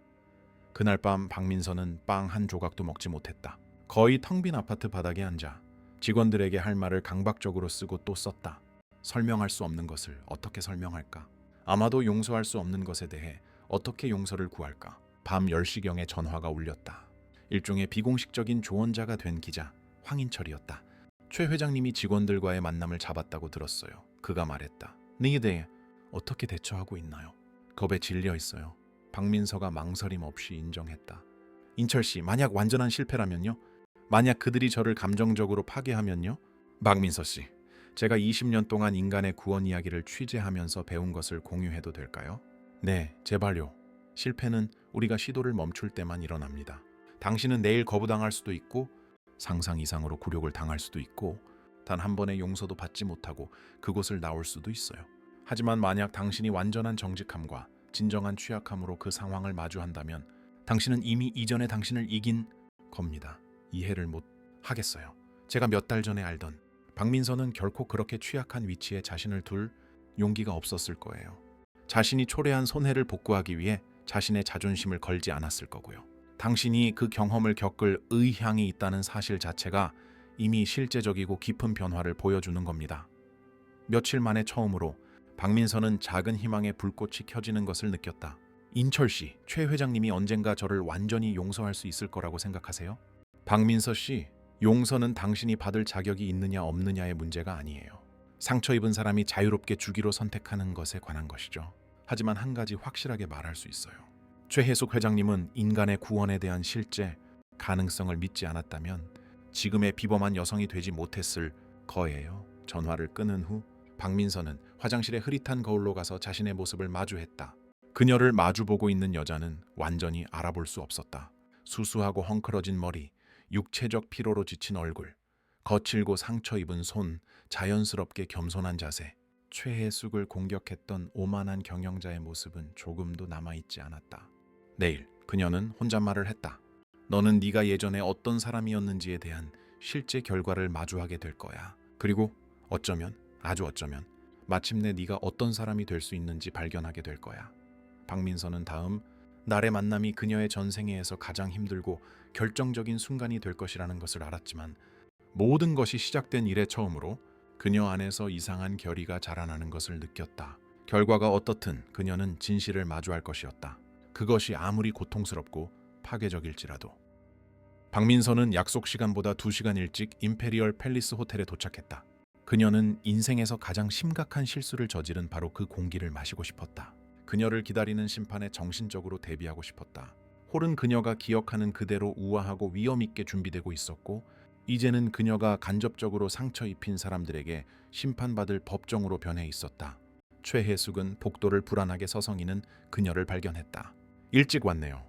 그날 밤 박민서는 빵 한 조각도 먹지 못했다. 거의 텅 빈 아파트 바닥에 앉아 직원들에게 할 말을 강박적으로 쓰고 또 썼다. 설명할 수 없는 것을 어떻게 설명할까? 아마도 용서할 수 없는 것에 대해 어떻게 용서를 구할까? 밤 10시경에 전화가 울렸다. 일종의 비공식적인 조언자가 된 기자 황인철이었다. 최 회장님이 직원들과의 만남을 잡았다고 들었어요. 그가 말했다. 네 대해 어떻게 대처하고 있나요? 겁에 질려 있어요. 박민서가 망설임 없이 인정했다. 인철 씨, 만약 완전한 실패라면요? 만약 그들이 저를 감정적으로 파괴하면요? 박민서 씨, 제가 20년 동안 인간의 구원 이야기를 취재하면서 배운 것을 공유해도 될까요? 네, 제발요. 실패는 우리가 시도를 멈출 때만 일어납니다. 당신은 내일 거부당할 수도 있고 상상 이상으로 굴욕을 당할 수도 있고 단 한 번의 용서도 받지 못하고 그곳을 나올 수도 있어요. 하지만 만약 당신이 완전한 정직함과 진정한 취약함으로 그 상황을 마주한다면 당신은 이미 이전에 당신을 이긴 겁니다. 이해를 못 하겠어요. 제가 몇 달 전에 알던 박민서는 결코 그렇게 취약한 위치에 자신을 둘 용기가 없었을 거예요. 자신이 초래한 손해를 복구하기 위해 자신의 자존심을 걸지 않았을 거고요. 당신이 그 경험을 겪을 의향이 있다는 사실 자체가 이미 실제적이고 깊은 변화를 보여주는 겁니다. 며칠 만에 처음으로 박민서는 작은 희망의 불꽃이 켜지는 것을 느꼈다. 인철 씨, 최 회장님이 언젠가 저를 완전히 용서할 수 있을 거라고 생각하세요? 박민서 씨, 용서는 당신이 받을 자격이 있느냐 없느냐의 문제가 아니에요. 상처 입은 사람이 자유롭게 주기로 선택하는 것에 관한 것이죠. 하지만 한 가지 확실하게 말할 수 있어요. 최혜숙 회장님은 인간의 구원에 대한 실제 가능성을 믿지 않았다면 지금의 비범한 여성이 되지 못했을 거예요. 전화를 끊은 후 박민서는 화장실의 흐릿한 거울로 가서 자신의 모습을 마주했다. 그녀를 마주보고 있는 여자는 완전히 알아볼 수 없었다. 수수하고 헝클어진 머리, 육체적 피로로 지친 얼굴, 거칠고 상처 입은 손, 자연스럽게 겸손한 자세. 최혜숙을 공격했던 오만한 경영자의 모습은 조금도 남아있지 않았다. 내일 그녀는 혼잣말을 했다. 너는 네가 예전에 어떤 사람이었는지에 대한 실제 결과를 마주하게 될 거야. 그리고 어쩌면, 아주 어쩌면 마침내 네가 어떤 사람이 될 수 있는지 발견하게 될 거야. 박민서는 다음 날의 만남이 그녀의 전생애에서 가장 힘들고 결정적인 순간이 될 것이라는 것을 알았지만 모든 것이 시작된 이래 처음으로 그녀 안에서 이상한 결의가 자라나는 것을 느꼈다. 결과가 어떻든 그녀는 진실을 마주할 것이었다. 그것이 아무리 고통스럽고 파괴적일지라도. 박민서는 약속 시간보다 2시간 일찍 임페리얼 팰리스 호텔에 도착했다. 그녀는 인생에서 가장 심각한 실수를 저지른 바로 그 공기를 마시고 싶었다. 그녀를 기다리는 심판에 정신적으로 대비하고 싶었다. 홀은 그녀가 기억하는 그대로 우아하고 위험 있게 준비되고 있었고 이제는 그녀가 간접적으로 상처 입힌 사람들에게 심판받을 법정으로 변해 있었다. 최혜숙은 복도를 불안하게 서성이는 그녀를 발견했다. 일찍 왔네요.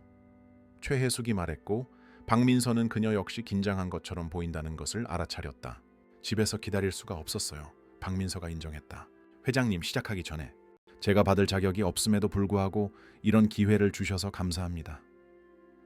최혜숙이 말했고 박민서는 그녀 역시 긴장한 것처럼 보인다는 것을 알아차렸다. 집에서 기다릴 수가 없었어요. 박민서가 인정했다. 회장님, 시작하기 전에 제가 받을 자격이 없음에도 불구하고 이런 기회를 주셔서 감사합니다.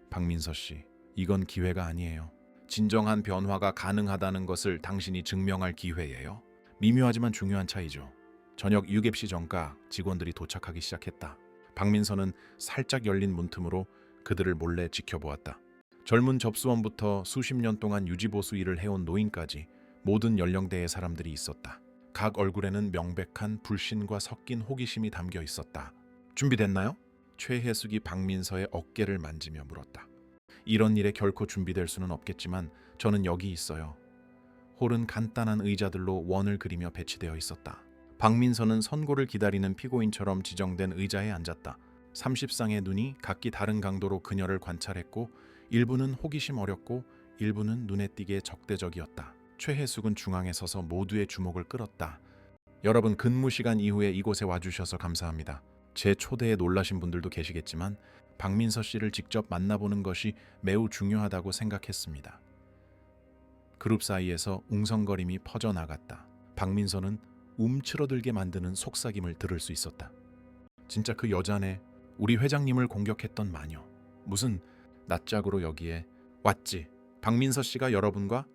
박민서 씨, 이건 기회가 아니에요. 진정한 변화가 가능하다는 것을 당신이 증명할 기회예요. 미묘하지만 중요한 차이죠. 저녁 유geb시 전까 직원들이 도착하기 시작했다. 박민서는 살짝 열린 문틈으로 그들을 몰래 지켜보았다. 젊은 접수원부터 수십 년 동안 유지보수 일을 해온 노인까지 모든 연령대의 사람들이 있었다. 각 얼굴에는 명백한 불신과 섞인 호기심이 담겨 있었다. 준비됐나요? 최혜숙이 박민서의 어깨를 만지며 물었다. 이런 일에 결코 준비될 수는 없겠지만 저는 여기 있어요. 홀은 간단한 의자들로 원을 그리며 배치되어 있었다. 박민서는 선고를 기다리는 피고인처럼 지정된 의자에 앉았다. 30쌍의 눈이 각기 다른 강도로 그녀를 관찰했고 일부는 호기심 어렸고 일부는 눈에 띄게 적대적이었다. 최혜숙은 중앙에 서서 모두의 주목을 끌었다. 여러분 근무 시간 이후에 이곳에 와주셔서 감사합니다. 제 초대에 놀라신 분들도 계시겠지만 박민서 씨를 직접 만나보는 것이 매우 중요하다고 생각했습니다. 그룹 사이에서 웅성거림이 퍼져나갔다. 박민서는 움츠러들게 만드는 속삭임을 들을 수 있었다. 진짜 그 여자네. 우리 회장님을 공격했던 마녀. 무슨 낯짝으로 여기에 왔지. 박민서 씨가 여러분과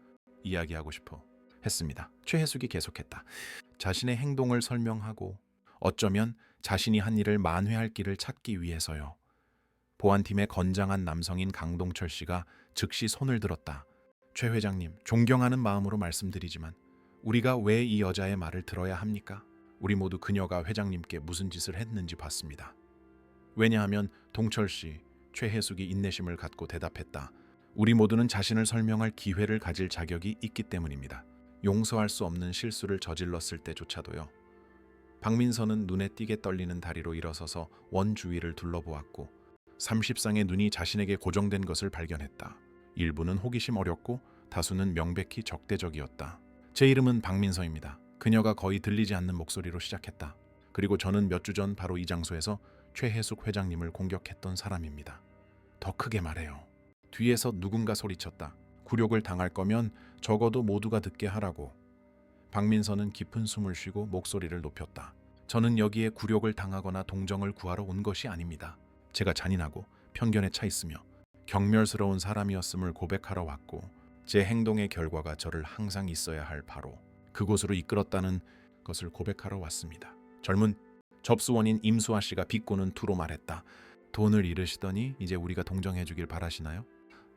이야기하고 싶어 했습니다. 최혜숙이 계속했다. 자신의 행동을 설명하고 어쩌면 자신이 한 일을 만회할 길을 찾기 위해서요. 보안팀의 건장한 남성인 강동철 씨가 즉시 손을 들었다. 최 회장님, 존경하는 마음으로 말씀드리지만 우리가 왜 이 여자의 말을 들어야 합니까? 우리 모두 그녀가 회장님께 무슨 짓을 했는지 봤습니다. 왜냐하면 동철 씨, 최혜숙이 인내심을 갖고 대답했다. 우리 모두는 자신을 설명할 기회를 가질 자격이 있기 때문입니다. 용서할 수 없는 실수를 저질렀을 때조차도요. 박민서는 눈에 띄게 떨리는 다리로 일어서서 원 주위를 둘러보았고 30쌍의 눈이 자신에게 고정된 것을 발견했다. 일부는 호기심 어렸고 다수는 명백히 적대적이었다. 제 이름은 박민서입니다. 그녀가 거의 들리지 않는 목소리로 시작했다. 그리고 저는 몇 주 전 바로 이 장소에서 최혜숙 회장님을 공격했던 사람입니다. 더 크게 말해요. 뒤에서 누군가 소리쳤다. 굴욕을 당할 거면 적어도 모두가 듣게 하라고. 박민서는 깊은 숨을 쉬고 목소리를 높였다. 저는 여기에 굴욕을 당하거나 동정을 구하러 온 것이 아닙니다. 제가 잔인하고 편견에 차 있으며 경멸스러운 사람이었음을 고백하러 왔고 제 행동의 결과가 저를 항상 있어야 할 바로 그곳으로 이끌었다는 것을 고백하러 왔습니다. 젊은 접수원인 임수아 씨가 비꼬는 투로 말했다. 돈을 잃으시더니 이제 우리가 동정해 주길 바라시나요?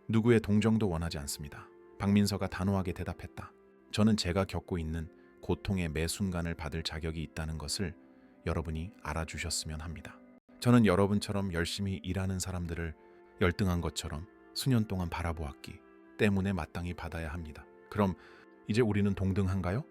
누구의 동정도 원하지 않습니다. 박민서가 단호하게 대답했다. 저는 제가 겪고 있는 고통의 매 순간을 받을 자격이 있다는 것을 여러분이 알아주셨으면 합니다. 저는 여러분처럼 열심히 일하는 사람들을 열등한 것처럼 수년 동안 바라보았기 때문에 마땅히 받아야 합니다. 그럼 이제 우리는 동등한가요?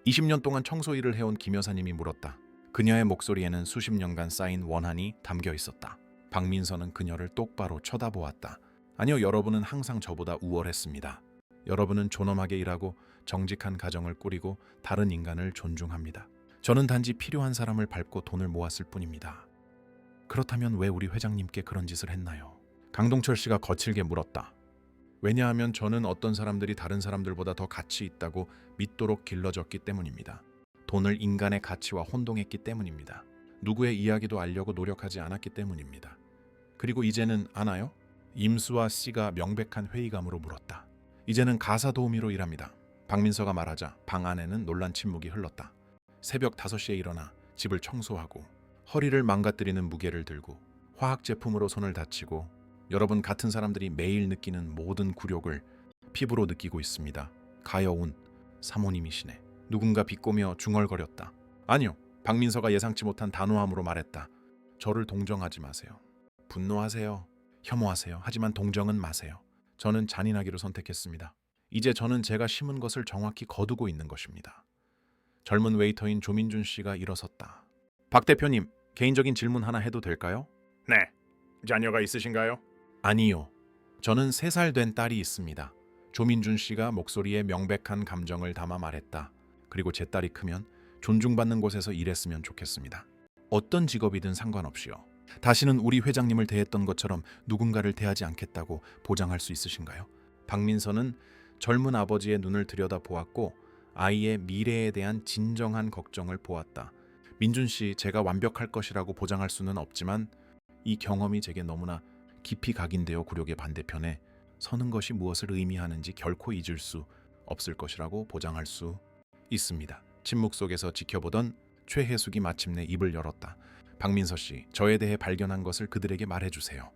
20년 동안 청소 일을 해온 김 여사님이 물었다. 그녀의 목소리에는 수십 년간 쌓인 원한이 담겨 있었다. 박민서는 그녀를 똑바로 쳐다보았다. 아니요, 여러분은 항상 저보다 우월했습니다. 여러분은 존엄하게 일하고 정직한 가정을 꾸리고 다른 인간을 존중합니다. 저는 단지 필요한 사람을 밟고 돈을 모았을 뿐입니다. 그렇다면 왜 우리 회장님께 그런 짓을 했나요? 강동철 씨가 거칠게 물었다. 왜냐하면 저는 어떤 사람들이 다른 사람들보다 더 가치 있다고 믿도록 길러졌기 때문입니다. 돈을 인간의 가치와 혼동했기 때문입니다. 누구의 이야기도 알려고 노력하지 않았기 때문입니다. 그리고 이제는 아나요? 임수아 씨가 명백한 회의감으로 물었다. 이제는 가사 도우미로 일합니다. 박민서가 말하자 방 안에는 놀란 침묵이 흘렀다. 새벽 5시에 일어나 집을 청소하고 허리를 망가뜨리는 무게를 들고 화학 제품으로 손을 다치고 여러분 같은 사람들이 매일 느끼는 모든 굴욕을 피부로 느끼고 있습니다. 가여운 사모님이시네. 누군가 비꼬며 중얼거렸다. 아니요. 박민서가 예상치 못한 단호함으로 말했다. 저를 동정하지 마세요. 분노하세요. 혐오하세요. 하지만 동정은 마세요. 저는 잔인하기로 선택했습니다. 이제 저는 제가 심은 것을 정확히 거두고 있는 것입니다. 젊은 웨이터인 조민준 씨가 일어섰다. 박 대표님, 개인적인 질문 하나 해도 될까요? 네. 자녀가 있으신가요? 아니요. 저는 3살 된 딸이 있습니다. 조민준 씨가 목소리에 명백한 감정을 담아 말했다. 그리고 제 딸이 크면 존중받는 곳에서 일했으면 좋겠습니다. 어떤 직업이든 상관없이요. 다시는 우리 회장님을 대했던 것처럼 누군가를 대하지 않겠다고 보장할 수 있으신가요? 박민서는 젊은 아버지의 눈을 들여다보았고 아이의 미래에 대한 진정한 걱정을 보았다. 민준 씨, 제가 완벽할 것이라고 보장할 수는 없지만 이 경험이 제게 너무나 깊이 각인되어 굴욕의 반대편에 서는 것이 무엇을 의미하는지 결코 잊을 수 없을 것이라고 보장할 수 있습니다. 침묵 속에서 지켜보던 최혜숙이 마침내 입을 열었다. 박민서 씨, 저에 대해 발견한 것을 그들에게 말해주세요.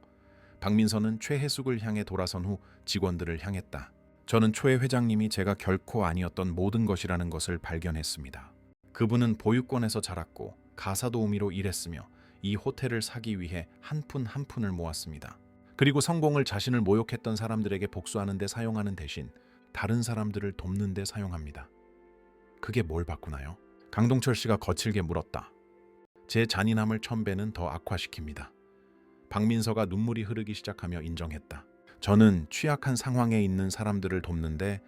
박민서는 최혜숙을 향해 돌아선 후 직원들을 향했다. 저는 초회 회장님이 제가 결코 아니었던 모든 것이라는 것을 발견했습니다. 그분은 보육권에서 자랐고 가사도우미로 일했으며 이 호텔을 사기 위해 한 푼 한 푼을 모았습니다. 그리고 성공을 자신을 모욕했던 사람들에게 복수하는 데 사용하는 대신 다른 사람들을 돕는 데 사용합니다. 그게 뭘 바꾸나요? 강동철 씨가 거칠게 물었다. 제 잔인함을 1000배는 더 악화시킵니다. 박민서가 눈물이 흐르기 시작하며 인정했다. 저는 취약한 상황에 있는 사람들을 돕는데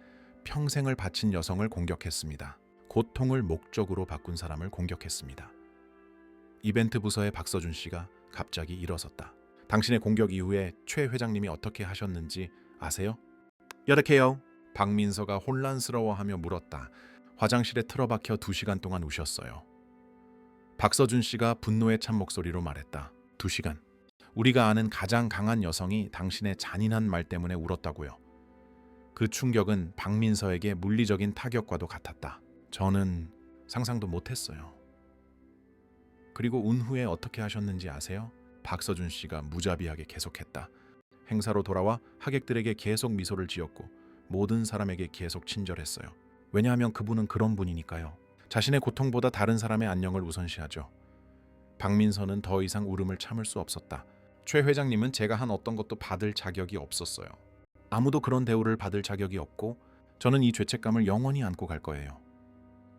평생을 바친 여성을 공격했습니다. 고통을 목적으로 바꾼 사람을 공격했습니다. 이벤트 부서의 박서준 씨가 갑자기 일어섰다. 당신의 공격 이후에 최 회장님이 어떻게 하셨는지 아세요? 여력해요. 박민서가 혼란스러워하며 물었다. 화장실에 틀어박혀 2시간 동안 우셨어요. 박서준 씨가 분노에 찬 목소리로 말했다. 2시간. 우리가 아는 가장 강한 여성이 당신의 잔인한 말 때문에 울었다고요. 그 충격은 박민서에게 물리적인 타격과도 같았다. 저는 상상도 못했어요. 그리고 운 후에 어떻게 하셨는지 아세요? 박서준 씨가 무자비하게 계속했다. 행사로 돌아와 하객들에게 계속 미소를 지었고 모든 사람에게 계속 친절했어요. 왜냐하면 그분은 그런 분이니까요. 자신의 고통보다 다른 사람의 안녕을 우선시하죠. 박민서는 더 이상 울음을 참을 수 없었다. 최 회장님은 제가 한 어떤 것도 받을 자격이 없었어요. 아무도 그런 대우를 받을 자격이 없고 저는 이 죄책감을 영원히 안고 갈 거예요.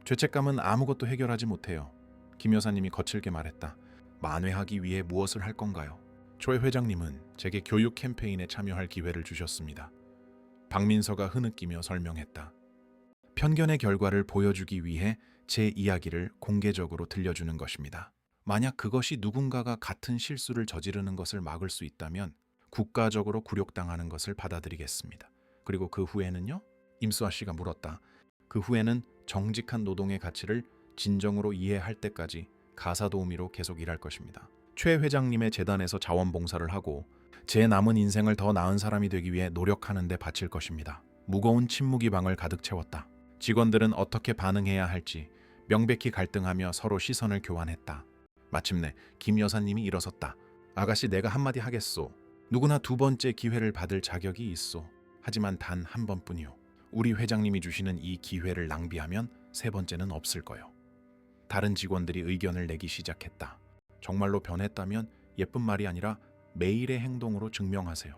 죄책감은 아무것도 해결하지 못해요. 김 여사님이 거칠게 말했다. 만회하기 위해 무엇을 할 건가요? 최 회장님은 제게 교육 캠페인에 참여할 기회를 주셨습니다. 박민서가 흐느끼며 설명했다. 편견의 결과를 보여주기 위해 제 이야기를 공개적으로 들려주는 것입니다. 만약 그것이 누군가가 같은 실수를 저지르는 것을 막을 수 있다면 국가적으로 굴욕당하는 것을 받아들이겠습니다. 그리고 그 후에는요? 임수아 씨가 물었다. 그 후에는 정직한 노동의 가치를 진정으로 이해할 때까지 가사도우미로 계속 일할 것입니다. 최 회장님의 재단에서 자원봉사를 하고 제 남은 인생을 더 나은 사람이 되기 위해 노력하는 데 바칠 것입니다. 무거운 침묵이 방을 가득 채웠다. 직원들은 어떻게 반응해야 할지 명백히 갈등하며 서로 시선을 교환했다. 마침내 김 여사님이 일어섰다. 아가씨, 내가 한마디 하겠소. 누구나 2번째 기회를 받을 자격이 있소. 하지만 단 한 번뿐이요. 우리 회장님이 주시는 이 기회를 낭비하면 3번째는 없을 거요. 다른 직원들이 의견을 내기 시작했다. 정말로 변했다면 예쁜 말이 아니라 매일의 행동으로 증명하세요.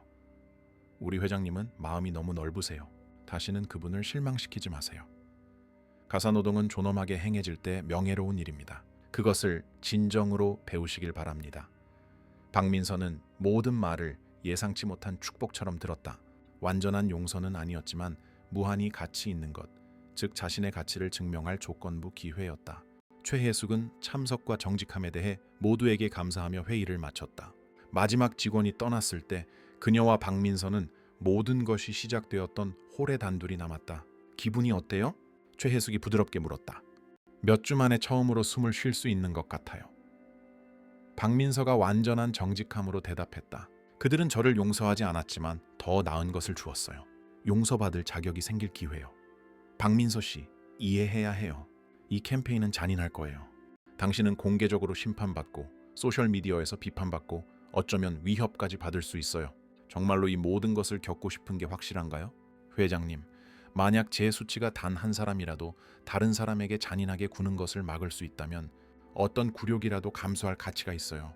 우리 회장님은 마음이 너무 넓으세요. 다시는 그분을 실망시키지 마세요. 가사노동은 존엄하게 행해질 때 명예로운 일입니다. 그것을 진정으로 배우시길 바랍니다. 박민서는 모든 말을 예상치 못한 축복처럼 들었다. 완전한 용서는 아니었지만 무한히 가치 있는 것, 즉 자신의 가치를 증명할 조건부 기회였다. 최혜숙은 참석과 정직함에 대해 모두에게 감사하며 회의를 마쳤다. 마지막 직원이 떠났을 때 그녀와 박민서는 모든 것이 시작되었던 홀의 단둘이 남았다. 기분이 어때요? 최혜숙이 부드럽게 물었다. 몇 주 만에 처음으로 숨을 쉴 수 있는 것 같아요. 박민서가 완전한 정직함으로 대답했다. 그들은 저를 용서하지 않았지만 더 나은 것을 주었어요. 용서받을 자격이 생길 기회요. 박민서 씨, 이해해야 해요. 이 캠페인은 잔인할 거예요. 당신은 공개적으로 심판받고 소셜미디어에서 비판받고 어쩌면 위협까지 받을 수 있어요. 정말로 이 모든 것을 겪고 싶은 게 확실한가요? 회장님, 만약 제 수치가 단 한 사람이라도 다른 사람에게 잔인하게 구는 것을 막을 수 있다면 어떤 굴욕이라도 감수할 가치가 있어요.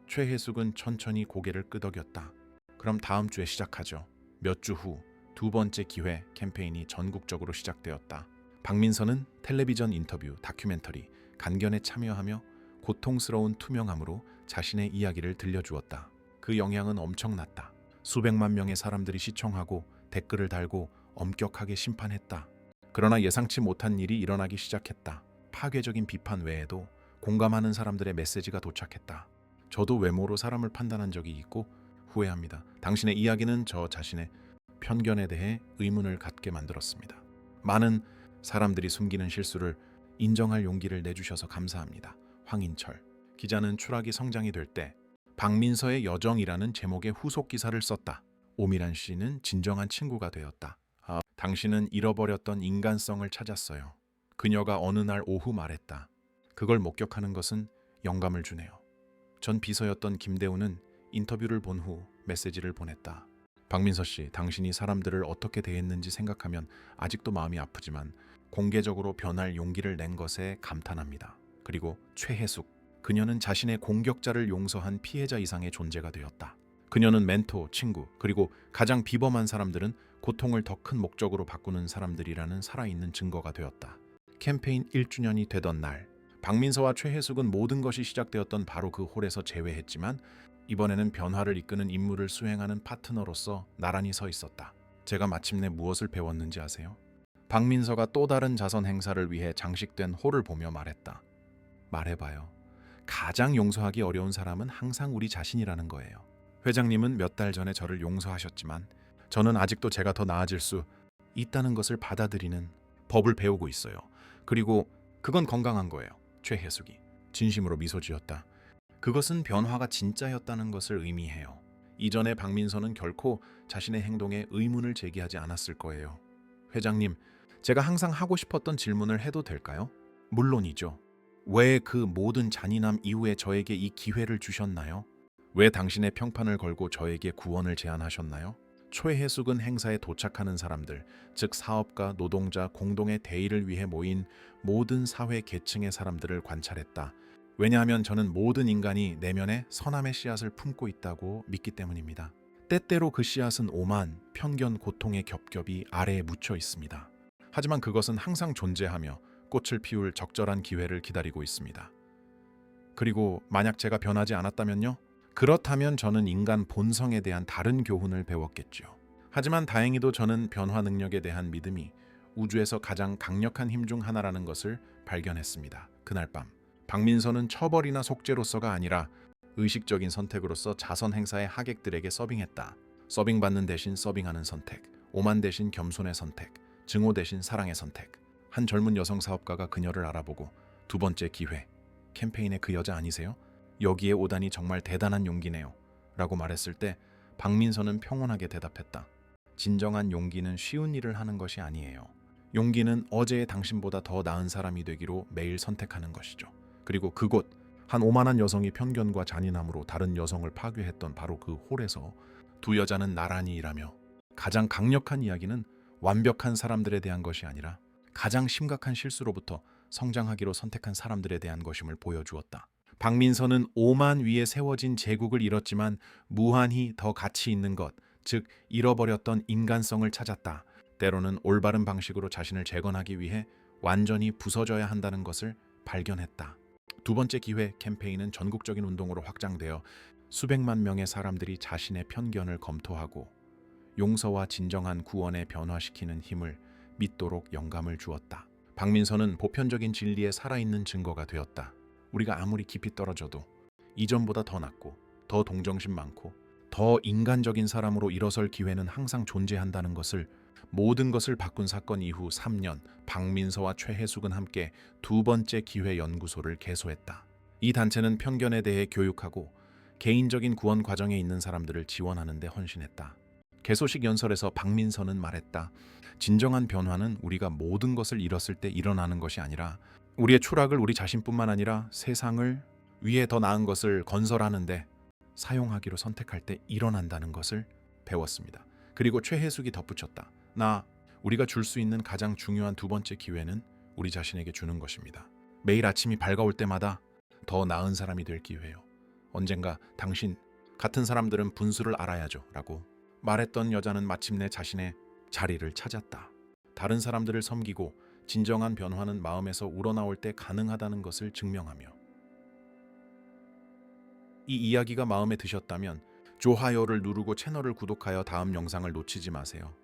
최혜숙은 천천히 고개를 끄덕였다. 그럼 다음 주에 시작하죠. 몇 주 후 2번째 기회 캠페인이 전국적으로 시작되었다. 박민서는 텔레비전 인터뷰, 다큐멘터리, 간견에 참여하며 고통스러운 투명함으로 자신의 이야기를 들려주었다. 그 영향은 엄청났다. 수백만 명의 사람들이 시청하고 댓글을 달고 엄격하게 심판했다. 그러나 예상치 못한 일이 일어나기 시작했다. 파괴적인 비판 외에도 공감하는 사람들의 메시지가 도착했다. 저도 외모로 사람을 판단한 적이 있고 후회합니다. 당신의 이야기는 저 자신의 편견에 대해 의문을 갖게 만들었습니다. 많은 사람들이 숨기는 실수를 인정할 용기를 내주셔서 감사합니다. 황인철 기자는 추락이 성장이 될 때 박민서의 여정이라는 제목의 후속 기사를 썼다. 오미란 씨는 진정한 친구가 되었다. 당신은 잃어버렸던 인간성을 찾았어요. 그녀가 어느 날 오후 말했다. 그걸 목격하는 것은 영감을 주네요. 전 비서였던 김대우는 인터뷰를 본 후 메시지를 보냈다. 박민서 씨, 당신이 사람들을 어떻게 대했는지 생각하면 아직도 마음이 아프지만 공개적으로 변할 용기를 낸 것에 감탄합니다. 그리고 최혜숙, 그녀는 자신의 공격자를 용서한 피해자 이상의 존재가 되었다. 그녀는 멘토, 친구, 그리고 가장 비범한 사람들은 고통을 더 큰 목적으로 바꾸는 사람들이라는 살아있는 증거가 되었다. 캠페인 1주년이 되던 날, 박민서와 최혜숙은 모든 것이 시작되었던 바로 그 홀에서 재회했지만 이번에는 변화를 이끄는 임무를 수행하는 파트너로서 나란히 서 있었다. 제가 마침내 무엇을 배웠는지 아세요? 박민서가 또 다른 자선 행사를 위해 장식된 홀을 보며 말했다. 말해봐요. 가장 용서하기 어려운 사람은 항상 우리 자신이라는 거예요. 회장님은 몇 달 전에 저를 용서하셨지만 저는 아직도 제가 더 나아질 수 있다는 것을 받아들이는 법을 배우고 있어요. 그리고 그건 건강한 거예요. 최혜숙이 진심으로 미소 지었다. 그것은 변화가 진짜였다는 것을 의미해요. 이전에 박민서는 결코 자신의 행동에 의문을 제기하지 않았을 거예요. 회장님, 제가 항상 하고 싶었던 질문을 해도 될까요? 물론이죠. 왜 그 모든 잔인함 이후에 저에게 이 기회를 주셨나요? 왜 당신의 평판을 걸고 저에게 구원을 제안하셨나요? 최혜숙은 행사에 도착하는 사람들, 즉 사업가, 노동자, 공동의 대의를 위해 모인 모든 사회 계층의 사람들을 관찰했다. 왜냐하면 저는 모든 인간이 내면에 선함의 씨앗을 품고 있다고 믿기 때문입니다. 때때로 그 씨앗은 오만, 편견, 고통의 겹겹이 아래에 묻혀 있습니다. 하지만 그것은 항상 존재하며 꽃을 피울 적절한 기회를 기다리고 있습니다. 그리고 만약 제가 변하지 않았다면요? 그렇다면 저는 인간 본성에 대한 다른 교훈을 배웠겠죠. 하지만 다행히도 저는 변화 능력에 대한 믿음이 우주에서 가장 강력한 힘 중 하나라는 것을 발견했습니다. 그날 밤, 박민서는 처벌이나 속죄로서가 아니라 의식적인 선택으로서 자선 행사의 하객들에게 서빙했다. 서빙 받는 대신 서빙하는 선택, 오만 대신 겸손의 선택, 증오 대신 사랑의 선택. 한 젊은 여성 사업가가 그녀를 알아보고 두 번째 기회, 캠페인의 그 여자 아니세요? 여기에 오다니 정말 대단한 용기네요. 라고 말했을 때 박민서는 평온하게 대답했다. 진정한 용기는 쉬운 일을 하는 것이 아니에요. 용기는 어제의 당신보다 더 나은 사람이 되기로 매일 선택하는 것이죠. 그리고 그곳, 한 오만한 여성이 편견과 잔인함으로 다른 여성을 파괴했던 바로 그 홀에서 두 여자는 나란히 일하며 가장 강력한 이야기는 완벽한 사람들에 대한 것이 아니라 가장 심각한 실수로부터 성장하기로 선택한 사람들에 대한 것임을 보여주었다. 박민서는 오만 위에 세워진 제국을 잃었지만 무한히 더 가치 있는 것, 즉 잃어버렸던 인간성을 찾았다. 때로는 올바른 방식으로 자신을 재건하기 위해 완전히 부서져야 한다는 것을 발견했다. 두 번째 기회 캠페인은 전국적인 운동으로 확장되어 수백만 명의 사람들이 자신의 편견을 검토하고 용서와 진정한 구원에 변화시키는 힘을 믿도록 영감을 주었다. 박민서는 보편적인 진리에 살아있는 증거가 되었다. 우리가 아무리 깊이 떨어져도 이전보다 더 낫고 더 동정심 많고 더 인간적인 사람으로 일어설 기회는 항상 존재한다는 것을, 모든 것을 바꾼 사건 이후 3년, 박민서와 최혜숙은 함께 두 번째 기회 연구소를 개소했다. 이 단체는 편견에 대해 교육하고 개인적인 구원 과정에 있는 사람들을 지원하는 데 헌신했다. 개소식 연설에서 박민서는 말했다. 진정한 변화는 우리가 모든 것을 잃었을 때 일어나는 것이 아니라 우리의 추락을 우리 자신뿐만 아니라 세상을 위해 더 나은 것을 건설하는데 사용하기로 선택할 때 일어난다는 것을 배웠습니다. 그리고 최혜숙이 덧붙였다. 우리가 줄 수 있는 가장 중요한 두 번째 기회는 우리 자신에게 주는 것입니다. 매일 아침이 밝아올 때마다 더 나은 사람이 될 기회요. 언젠가 당신 같은 사람들은 분수를 알아야죠 라고 말했던 여자는 마침내 자신의 자리를 찾았다. 다른 사람들을 섬기고 진정한 변화는 마음에서 우러나올 때 가능하다는 것을 증명하며. 이 이야기가 마음에 드셨다면 좋아요를 누르고 채널을 구독하여 다음 영상을 놓치지 마세요.